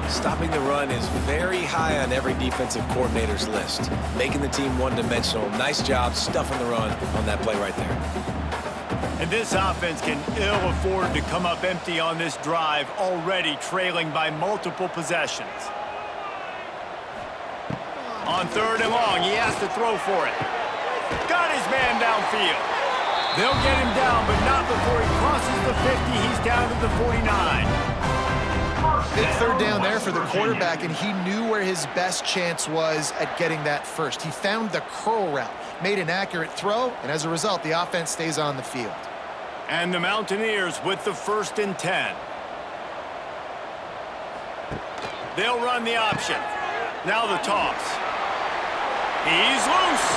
Stopping the run is very high on every defensive coordinator's list. Making the team one-dimensional. Nice job stuffing the run on that play right there. And this offense can ill afford to come up empty on this drive, already trailing by multiple possessions. On third and long, he has to throw for it. Got his man downfield. They'll get him down, but not before he crosses the 50. He's down to the 49. Big third down there for the quarterback, and he knew where his best chance was at getting that first. He found the curl route, made an accurate throw, and as a result, the offense stays on the field. And the Mountaineers with the 1st and 10. They'll run the option. Now the toss. He's loose.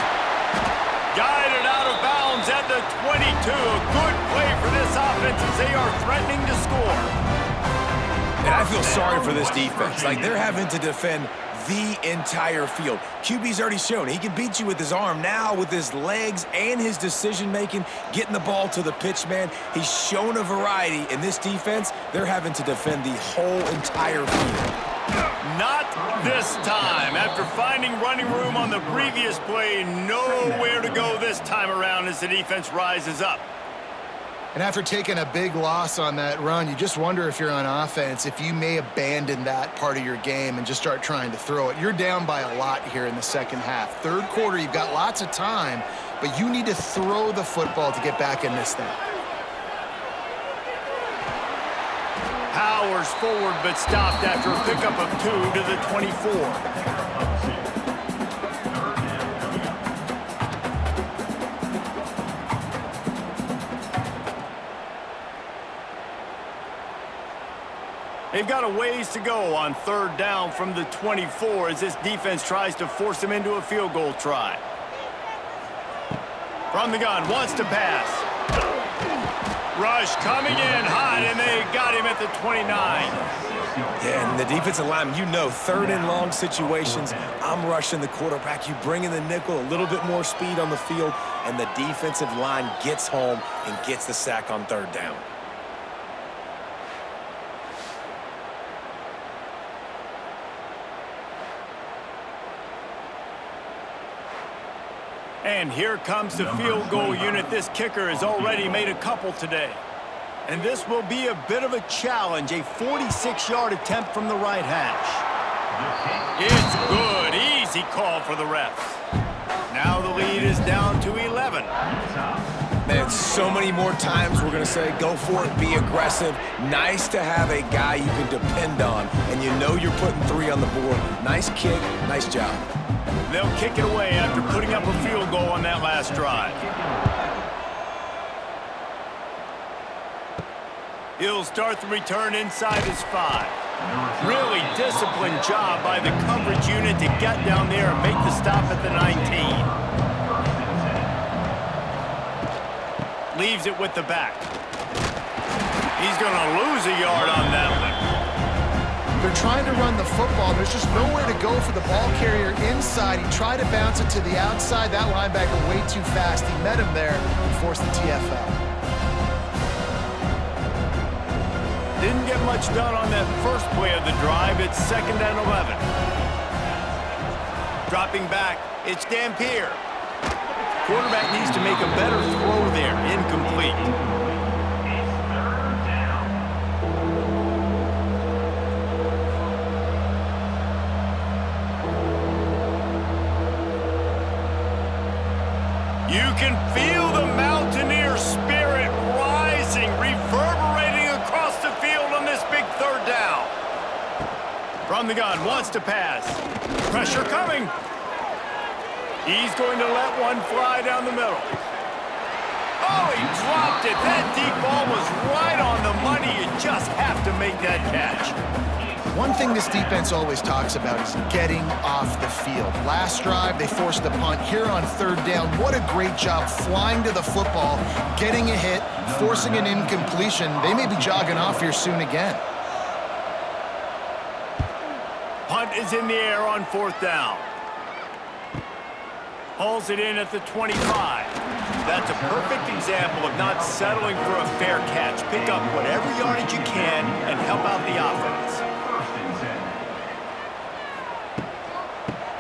Guided out of bounds at the 22. A good play for this offense as they are threatening to score. And I feel sorry for this defense. Like, they're having to defend the entire field. QB's already shown he can beat you with his arm. Now with his legs and his decision-making, getting the ball to the pitch man, he's shown a variety. In this defense, they're having to defend the whole entire field. Not this time. After finding running room on the previous play, nowhere to go this time around as the defense rises up. And after taking a big loss on that run, you just wonder if you're on offense, if you may abandon that part of your game and just start trying to throw it. You're down by a lot here in the second half. Third quarter, you've got lots of time, but you need to throw the football to get back in this thing. Powers forward, but stopped after a pickup of 2 to the 24. They've got a ways to go on third down from the 24 as this defense tries to force them into a field goal try. From the gun, wants to pass. Rush coming in hot, and they got him at the 29. Yeah, and the defensive lineman, you know, third and long situations, I'm rushing the quarterback. You bring in the nickel, a little bit more speed on the field, and the defensive line gets home and gets the sack on third down. And here comes the field goal unit. This kicker has already made a couple today. And this will be a bit of a challenge, a 46-yard attempt from the right hash. It's good. Easy call for the refs. Now the lead is down to 11. Man, so many more times we're going to say, go for it, be aggressive. Nice to have a guy you can depend on, and you know you're putting 3 on the board. Nice kick, nice job. They'll kick it away after putting up a field goal on that last drive. He'll start the return inside his 5. Really disciplined job by the coverage unit to get down there and make the stop at the 19. Leaves it with the back. He's going to lose a yard on that one. They're trying to run the football. There's just nowhere to go for the ball carrier inside. He tried to bounce it to the outside. That linebacker way too fast. He met him there and forced the TFL. Didn't get much done on that first play of the drive. It's 2nd and 11. Dropping back, it's Dampier. Quarterback needs to make a better throw there. Incomplete. You can feel the Mountaineer spirit rising, reverberating across the field on this big third down. From the gun, wants to pass. Pressure coming. He's going to let one fly down the middle. Oh, he dropped it. That deep ball was right on the money. You just have to make that catch. One thing this defense always talks about is getting off the field. Last drive, they forced the punt. Here on third down, what a great job flying to the football, getting a hit, forcing an incompletion. They may be jogging off here soon again. Punt is in the air on 4th down. Hauls it in at the 25. That's a perfect example of not settling for a fair catch. Pick up whatever yardage you can and help out the offense.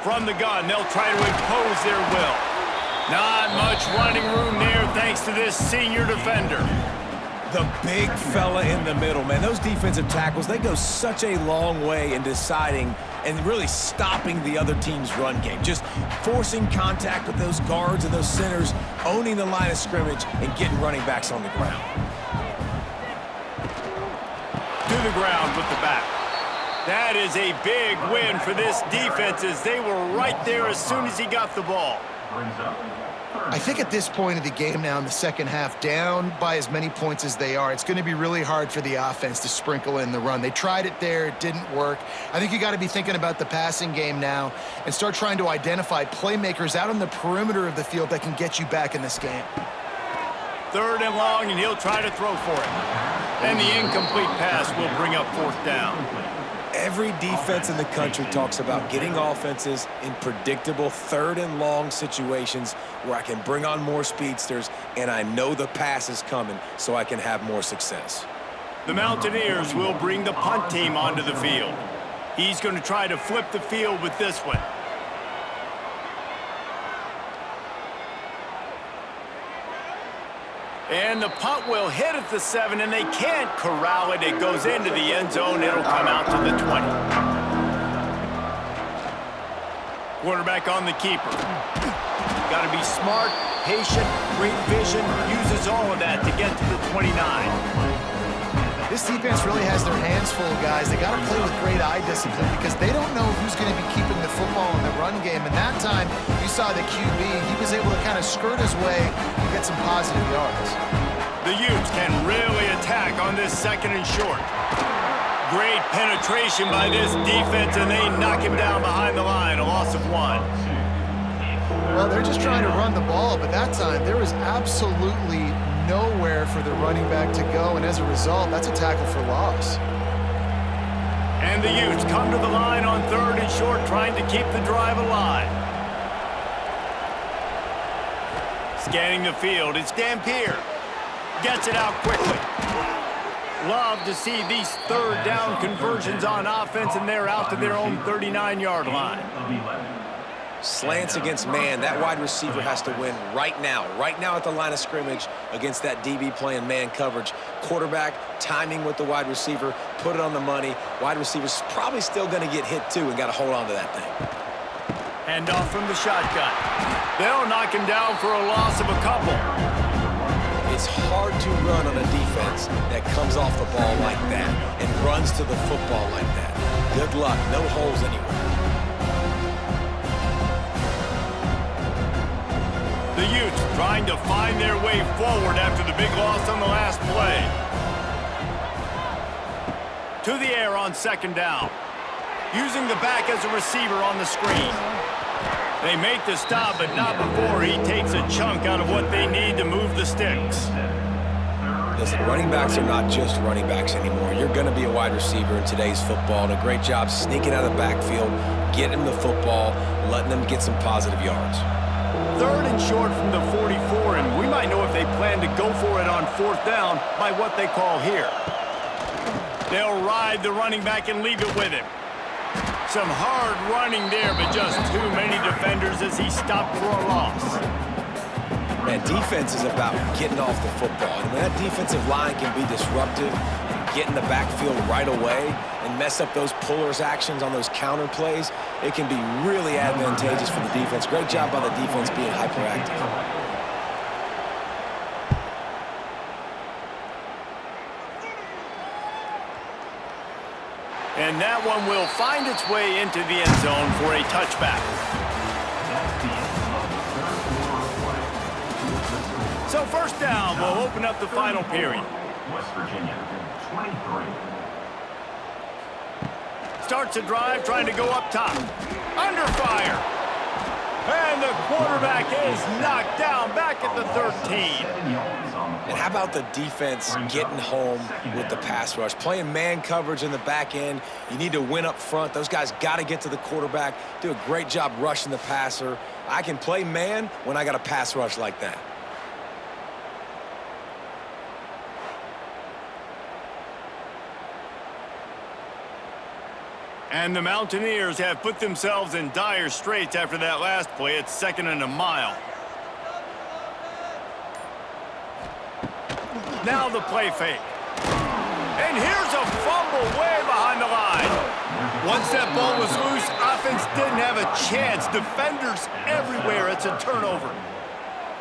From the gun, they'll try to impose their will. Not much running room there thanks to this senior defender. The big fella in the middle, man. Those defensive tackles, they go such a long way in deciding and really stopping the other team's run game. Just forcing contact with those guards and those centers, owning the line of scrimmage, and getting running backs on the ground. To the ground with the back. That is a big win for this defense as they were right there as soon as he got the ball. I think at this point of the game now in the second half, down by as many points as they are, it's going to be really hard for the offense to sprinkle in the run. They tried it there. It didn't work. I think you got to be thinking about the passing game now and start trying to identify playmakers out on the perimeter of the field that can get you back in this game. 3rd and long, and he'll try to throw for it. And the incomplete pass will bring up 4th down. Every defense in the country talks about getting offenses in predictable third and long situations where I can bring on more speedsters and I know the pass is coming so I can have more success. The Mountaineers will bring the punt team onto the field. He's going to try to flip the field with this one. And the punt will hit at the 7, and they can't corral it. It goes into the end zone. It'll come out to the 20. Quarterback on the keeper. Got to be smart, patient, great vision. Uses all of that to get to the 29. This defense really has their hands full, guys. They got to play with great eye discipline because they don't know who's going to be keeping the football in the run game. And that time, you saw the QB. He was able to kind of skirt his way and get some positive yards. The Utes can really attack on this 2nd and short. Great penetration by this defense, and they knock him down behind the line. A loss of 1. Well, they're just trying to run the ball, but that time there was absolutely nowhere for the running back to go, and as a result, that's a tackle for loss. And the Utes come to the line on 3rd and short, trying to keep the drive alive. Scanning the field, it's Dampier. Gets it out quickly. Love to see these 3rd down conversions on offense, and they're out to their own 39-yard line. Slants against man, that wide receiver has to win right now at the line of scrimmage against that DB playing man coverage. Quarterback, timing with the wide receiver, put it on the money. Wide receiver's probably still going to get hit too and got to hold on to that thing. Handoff from the shotgun. They'll knock him down for a loss of a couple. It's hard to run on a defense that comes off the ball like that and runs to the football like that. Good luck, no holes anywhere. The Utes trying to find their way forward after the big loss on the last play. To the air on 2nd down. Using the back as a receiver on the screen. They make the stop, but not before he takes a chunk out of what they need to move the sticks. Listen, running backs are not just running backs anymore. You're going to be a wide receiver in today's football. And a great job sneaking out of the backfield, getting the football, letting them get some positive yards. 3rd and short from the 44, and we might know if they plan to go for it on 4th down by what they call here. They'll ride the running back and leave it with him. Some hard running there, but just too many defenders as he stopped for a loss. Man, defense is about getting off the football. And when that defensive line can be disruptive and get in the backfield right away and mess up those pullers actions on those counter plays, it can be really advantageous for the defense. Great job by the defense being hyperactive. And that one will find its way into the end zone for a touchback. So 1st down will open up the final period. West Virginia, 23. Starts a drive trying to go up top. Under fire. And the quarterback is knocked down back at the 13. And how about the defense getting home with the pass rush? Playing man coverage in the back end. You need to win up front. Those guys got to get to the quarterback. Do a great job rushing the passer. I can play man when I got a pass rush like that. And the Mountaineers have put themselves in dire straits after that last play. It's 2nd and a mile. Now the play fake. And here's a fumble way behind the line. Once that ball was loose, offense didn't have a chance. Defenders everywhere. It's a turnover.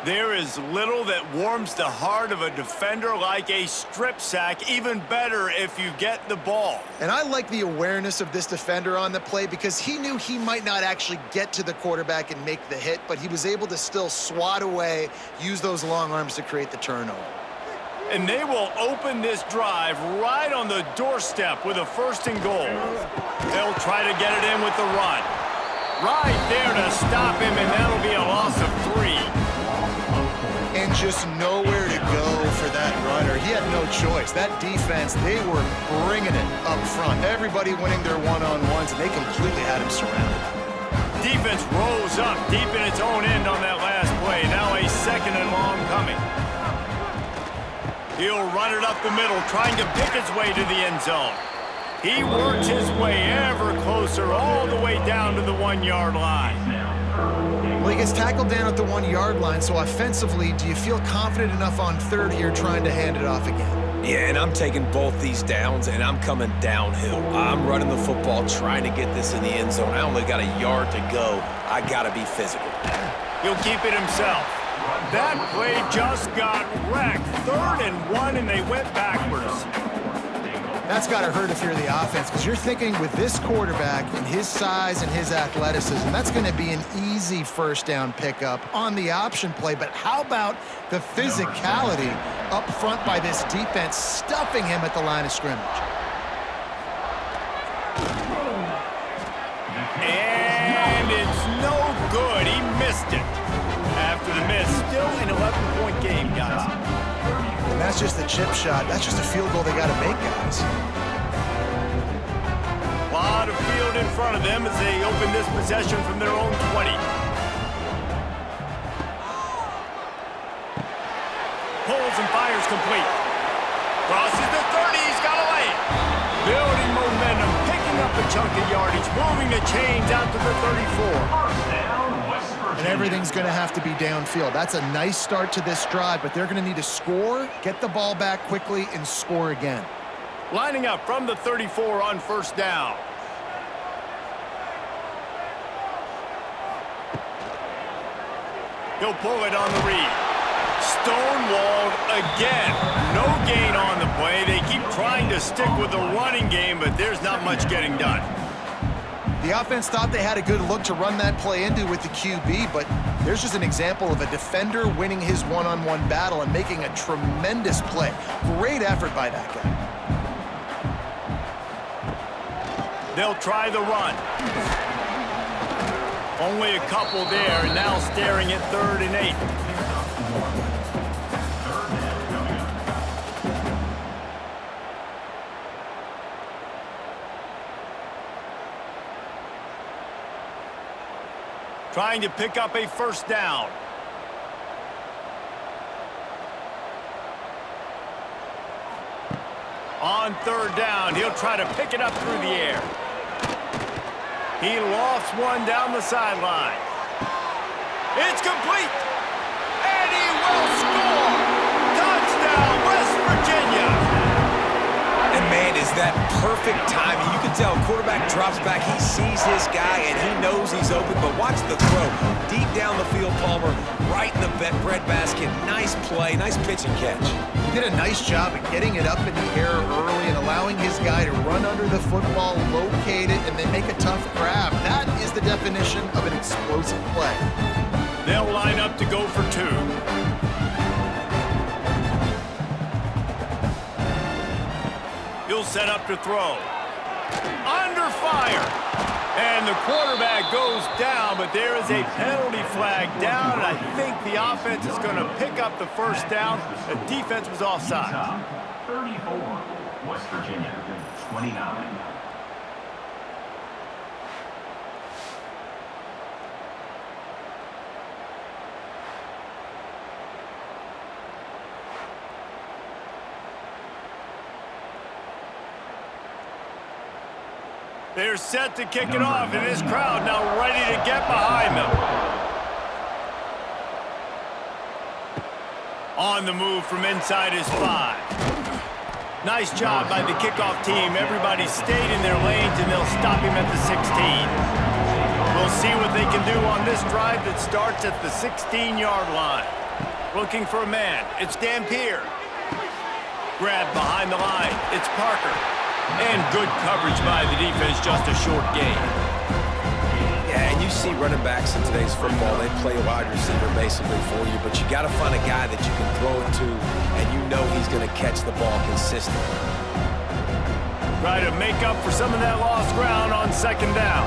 There is little that warms the heart of a defender like a strip sack. Even better if you get the ball. And I like the awareness of this defender on the play because he knew he might not actually get to the quarterback and make the hit, but he was able to still swat away, use those long arms to create the turnover. And they will open this drive right on the doorstep with a 1st and goal. They'll try to get it in with the run. Right there to stop him, and that'll be a loss of 3. And just nowhere to go for that runner. He had no choice. That defense, they were bringing it up front. Everybody winning their one-on-ones, and they completely had him surrounded. Defense rose up deep in its own end on that last play. Now a second and long coming. He'll run it up the middle, trying to pick his way to the end zone. He works his way ever closer, all the way down to the 1-yard line. Well, he gets tackled down at the 1-yard line, so offensively, do you feel confident enough on third here trying to hand it off again? Yeah, and I'm taking both these downs, and I'm coming downhill. I'm running the football, trying to get this in the end zone. I only got a yard to go. I got to be physical. He'll keep it himself. That play just got wrecked. 3rd and 1, and they went backwards. That's got to hurt if you're the offense, because you're thinking with this quarterback and his size and his athleticism, that's going to be an easy first down pickup on the option play. But how about the physicality up front by this defense, stuffing him at the line of scrimmage? And it's no good. He missed it. After the miss, still an 11-point game, guys. And that's just a chip shot. That's just a field goal they got to make, guys. A lot of field in front of them as they open this possession from their own 20. Pulls and fires complete. Crosses the 30. He's got to lay it. Building momentum, picking up a chunk of yardage, moving the chains out to the 34. And everything's going to have to be downfield. That's a nice start to this drive, but they're going to need to score, get the ball back quickly, and score again. Lining up from the 34 on first down. He'll pull it on the read. Stonewalled again. No gain on the play. They keep trying to stick with the running game, but there's not much getting done. The offense thought they had a good look to run that play into with the QB, but there's just an example of a defender winning his one-on-one battle and making a tremendous play. Great effort by that guy. They'll try the run. Only a couple there, and now staring at 3rd and 8. Trying to pick up a first down. On 3rd down, he'll try to pick it up through the air. He lofts one down the sideline. It's complete. And he will score. Touchdown, West Virginia. And man, is that perfect timing. You can tell quarterback drops back. He sees his guy, and he knows he's open. But watch the throw. Deep down the field, Palmer, right in the bread basket. Nice play, nice pitch and catch. He did a nice job of getting it up in the air early and allowing his guy to run under the football, locate it, and then make a tough grab. That is the definition of an explosive play. They'll line up to go for 2. He'll set up to throw. Under fire. And the quarterback goes down, but there is a penalty flag down, and I think the offense is going to pick up the first down. The defense was offside. 34, West Virginia, 29. They're set to kick it off, and this crowd now ready to get behind them. On the move from inside his 5. Nice job by the kickoff team. Everybody stayed in their lanes, and they'll stop him at the 16. We'll see what they can do on this drive that starts at the 16-yard line. Looking for a man. It's Dampier. Grabbed behind the line. It's Parker. And good coverage by the defense, just a short gain. Yeah, and you see running backs in today's football, they play a wide receiver basically for you, but you got to find a guy that you can throw it to, and you know he's going to catch the ball consistently. Try to make up for some of that lost ground on 2nd down.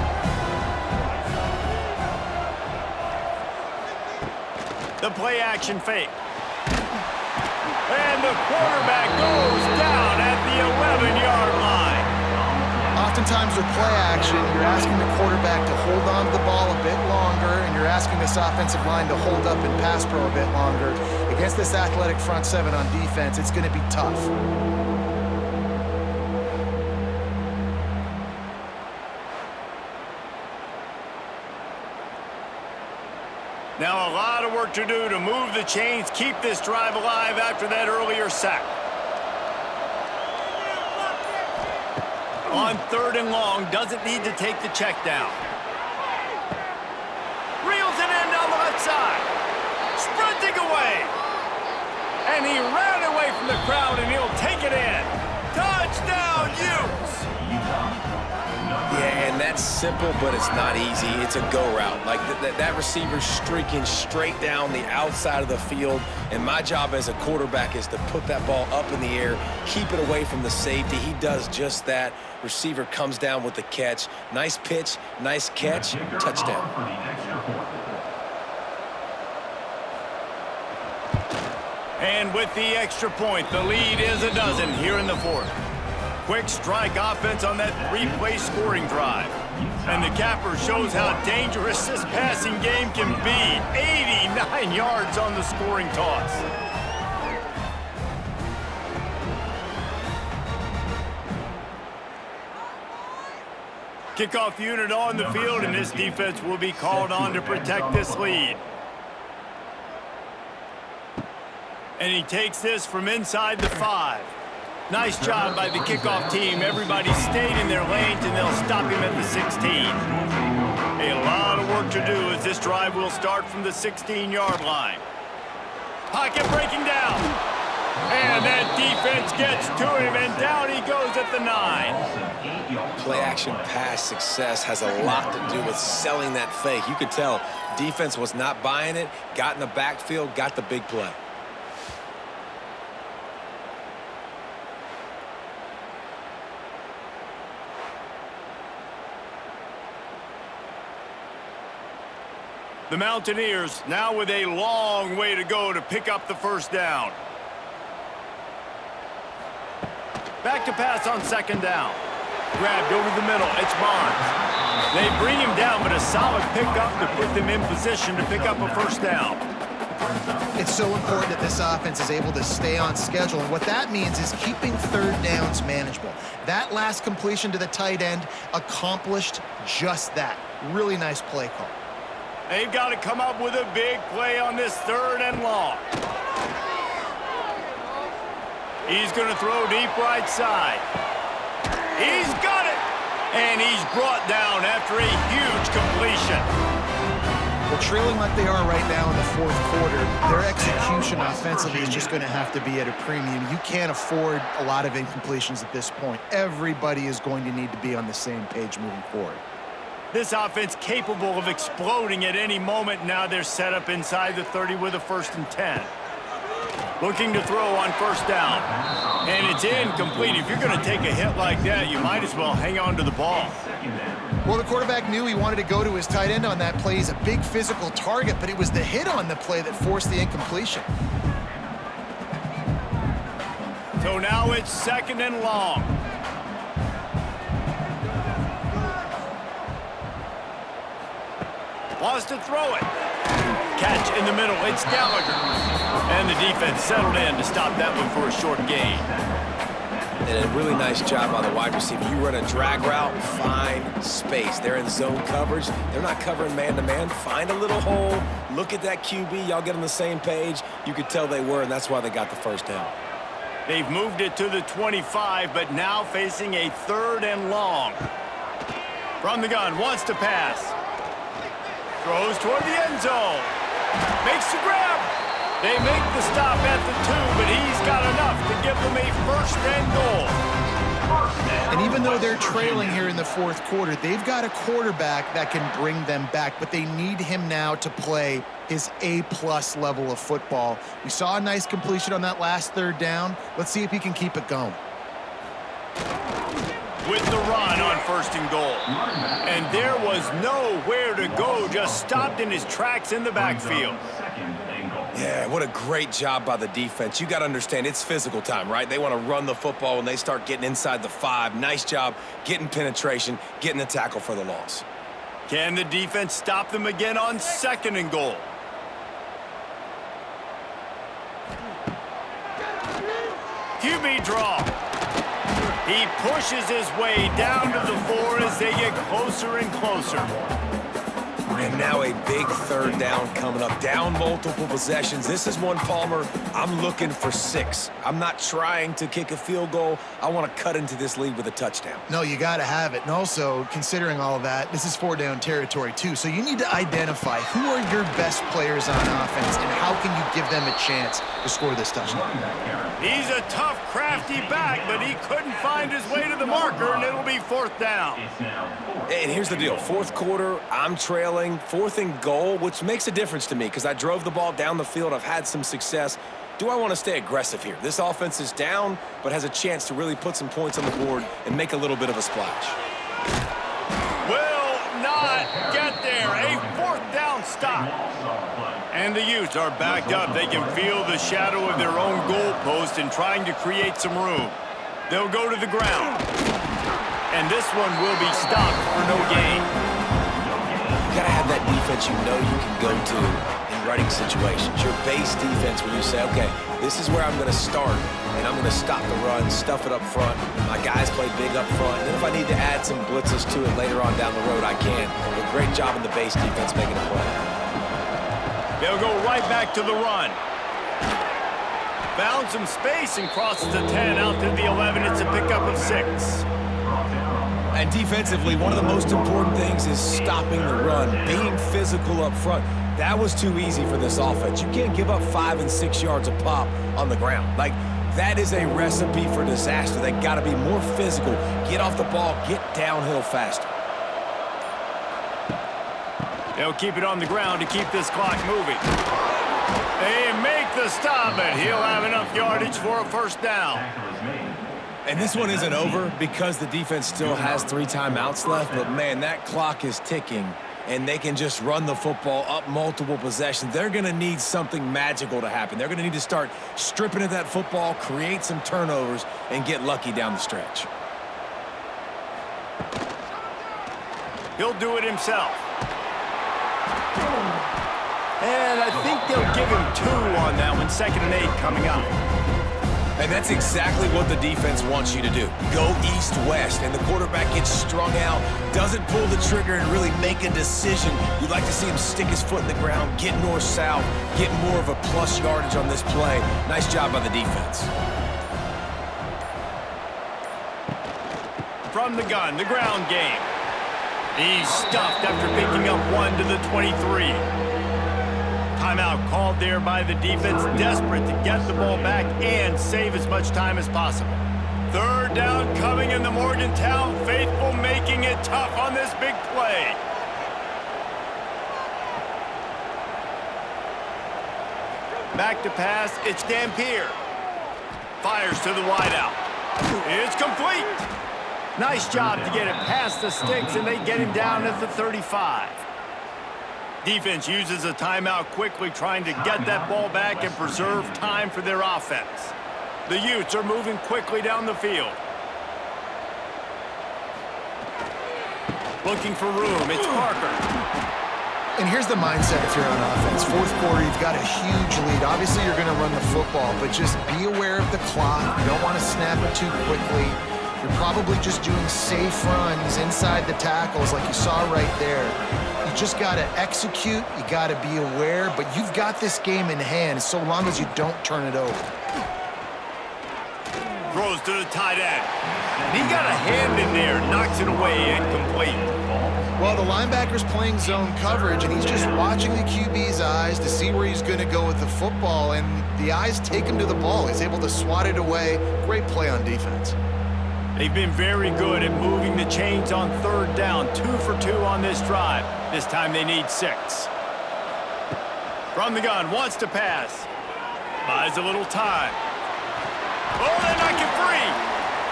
The play action fake. And the quarterback goes down at the 11-yard line. Oftentimes with play action, you're asking the quarterback to hold on to the ball a bit longer, and you're asking this offensive line to hold up and pass pro a bit longer. Against this athletic front seven on defense, it's going to be tough. Now a lot of work to do to move the chains, keep this drive alive after that earlier sack. On 3rd and long, doesn't need to take the check down. Reels it in down the left side. Sprinting away. And he ran away from the crowd, and he'll take it in. Touchdown, Utes! Yeah, and that's simple, but it's not easy. It's a go route. Like that receiver's streaking straight down the outside of the field, and my job as a quarterback is to put that ball up in the air, keep it away from the safety. He does just that. Receiver comes down with the catch. Nice pitch, nice catch, touchdown. And with the extra point, the lead is a dozen here in the 4th. Quick strike offense on that 3-play scoring drive. And the capper shows how dangerous this passing game can be. 89 yards on the scoring toss. Kickoff unit on the field, and this defense will be called on to protect this lead. And he takes this from inside the 5. Nice job by the kickoff team. Everybody stayed in their lanes, and they'll stop him at the 16. A lot of work to do as this drive will start from the 16-yard line. Pocket breaking down. And that defense gets to him, and down he goes at the 9. Play-action pass success has a lot to do with selling that fake. You could tell defense was not buying it, got in the backfield, got the big play. The Mountaineers now with a long way to go to pick up the first down. Back to pass on 2nd down. Grabbed over the middle. It's Barnes. They bring him down, but a solid pickup to put them in position to pick up a first down. It's so important that this offense is able to stay on schedule, and what that means is keeping 3rd downs manageable. That last completion to the tight end accomplished just that. Really nice play call. They've got to come up with a big play on this 3rd and long. He's going to throw deep right side. He's got it! And he's brought down after a huge completion. Well, trailing like they are right now in the 4th quarter, their execution offensively is just going to have to be at a premium. You can't afford a lot of incompletions at this point. Everybody is going to need to be on the same page moving forward. This offense capable of exploding at any moment. Now they're set up inside the 30 with a 1st and 10. Looking to throw on 1st down. And it's incomplete. If you're going to take a hit like that, you might as well hang on to the ball. Well, the quarterback knew he wanted to go to his tight end on that play. He's a big physical target, but it was the hit on the play that forced the incompletion. So now it's 2nd and long. Wants to throw it. Catch in the middle. It's Gallagher. And the defense settled in to stop that one for a short gain. And a really nice job by the wide receiver. You run a drag route, find space. They're in zone coverage. They're not covering man-to-man. Find a little hole. Look at that QB. Y'all get on the same page. You could tell they were, and that's why they got the first down. They've moved it to the 25, but now facing a 3rd and long. From the gun, wants to pass. Throws toward the end zone. Makes the grab. They make the stop at the 2, but he's got enough to give them a 1st and goal. And even though they're trailing here in the 4th quarter, they've got a quarterback that can bring them back, but they need him now to play his A-plus level of football. We saw a nice completion on that last 3rd down. Let's see if he can keep it going. With the run on 1st and goal. And there was nowhere to go, just stopped in his tracks in the backfield. 2nd and goal. Yeah, what a great job by the defense. You got to understand, it's physical time, right? They want to run the football when they start getting inside the 5. Nice job getting penetration, getting the tackle for the loss. Can the defense stop them again on 2nd and goal? QB draw. He pushes his way down to the 4 as they get closer and closer. And now a big 3rd down coming up. Down multiple possessions. This is one, Palmer, I'm looking for 6. I'm not trying to kick a field goal. I want to cut into this lead with a touchdown. No, you got to have it. And also, considering all of that, this is 4-down territory, too. So you need to identify who are your best players on offense and how can you give them a chance to score this touchdown. He's a tough, crafty back, but he couldn't find his way to the marker, and it'll be 4th down. And here's the deal. 4th quarter, I'm trailing. 4th and goal, which makes a difference to me because I drove the ball down the field. I've had some success. Do I want to stay aggressive here? This offense is down, but has a chance to really put some points on the board and make a little bit of a splash. Will not get there. A 4th down stop. And the Utes are backed up. They can feel the shadow of their own goalpost and trying to create some room. They'll go to the ground. And this one will be stopped for no gain. You got to have that defense you know you can go to in running situations. Your base defense where you say, okay, this is where I'm going to start, and I'm going to stop the run, stuff it up front. My guys play big up front. And then if I need to add some blitzes to it later on down the road, I can. But great job in the base defense making a play. They'll go right back to the run. Found some space and crosses the 10 out to the 11. It's a pickup of 6. And defensively, one of the most important things is stopping the run, being physical up front. That was too easy for this offense. You can't give up 5 and 6 yards a pop on the ground. Like, that is a recipe for disaster. They got to be more physical, get off the ball, get downhill faster. They'll keep it on the ground to keep this clock moving. They make the stop, and he'll have enough yardage for a 1st down. And this one isn't over because the defense still has 3 timeouts left, but man, that clock is ticking, and they can just run the football up multiple possessions. They're going to need something magical to happen. They're going to need to start stripping at that football, create some turnovers, and get lucky down the stretch. He'll do it himself. And I think they'll give him 2 on that one. 2nd and 8 coming up. And that's exactly what the defense wants you to do. Go east-west, and the quarterback gets strung out, doesn't pull the trigger and really make a decision. You'd like to see him stick his foot in the ground, get north-south, get more of a plus yardage on this play. Nice job by the defense. From the gun, the ground game. He's stuffed after picking up 1 to the 23. Timeout called there by the defense, desperate to get the ball back and save as much time as possible. 3rd down coming in the Morgantown faithful, making it tough on this big play. Back to pass, it's Dampier. Fires to the wideout. It's complete. Nice job to get it past the sticks, and they get him down at the 35. Defense uses a timeout quickly, trying to get that ball back and preserve time for their offense. The Utes are moving quickly down the field. Looking for room, it's Parker. And here's the mindset if you're on offense. 4th quarter, you've got a huge lead. Obviously, you're going to run the football, but just be aware of the clock. You don't want to snap it too quickly. You're probably just doing safe runs inside the tackles like you saw right there. You just got to execute. You got to be aware, but you've got this game in hand so long as you don't turn it over. Throws to the tight end. He got a hand in there, knocks it away, incomplete. Well, the linebacker's playing zone coverage, and he's just watching the QB's eyes to see where he's going to go with the football, and the eyes take him to the ball. He's able to swat it away. Great play on defense. They've been very good at moving the chains on 3rd down. 2 for 2 on this drive. This time they need 6. From the gun, wants to pass. Buys a little time. Oh, they knock it free.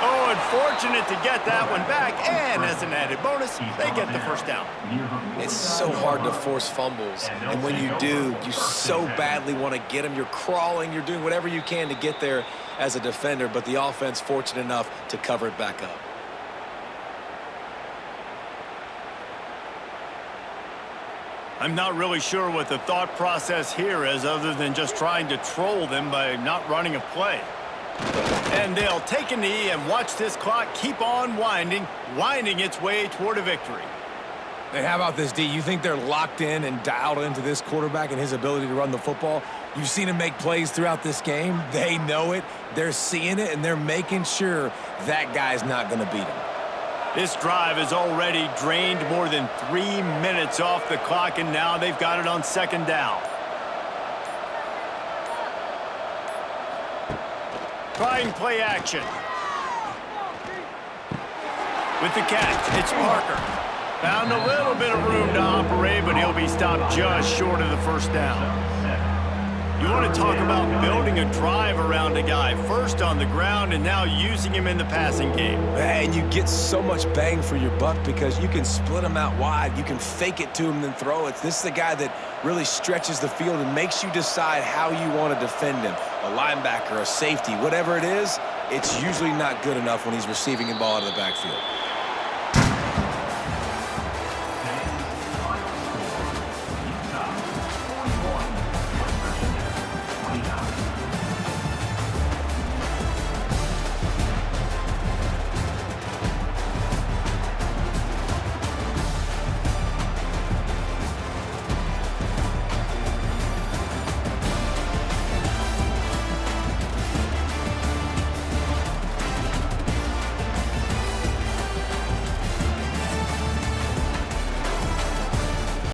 Oh, and fortunate to get that one back, and as an added bonus, they get the first down. It's so hard to force fumbles, and when you do, you so badly want to get them. You're crawling, you're doing whatever you can to get there as a defender, but the offense fortunate enough to cover it back up. I'm not really sure what the thought process here is other than just trying to troll them by not running a play. And they'll take a knee and watch this clock keep on winding its way toward a victory. Hey, how about this, D? You think they're locked in and dialed into this quarterback and his ability to run the football? You've seen him make plays throughout this game. They know it, they're seeing it, and they're making sure that guy's not going to beat him. This drive has already drained more than 3 minutes off the clock, and now they've got it on second down. Trying play action. With the catch, it's Parker. Found a little bit of room to operate, but he'll be stopped just short of the first down. You want to talk about building a drive around a guy, first on the ground and now using him in the passing game. And you get so much bang for your buck because you can split him out wide. You can fake it to him and then throw it. This is the guy that really stretches the field and makes you decide how you want to defend him. A linebacker, a safety, whatever it is, it's usually not good enough when he's receiving the ball out of the backfield.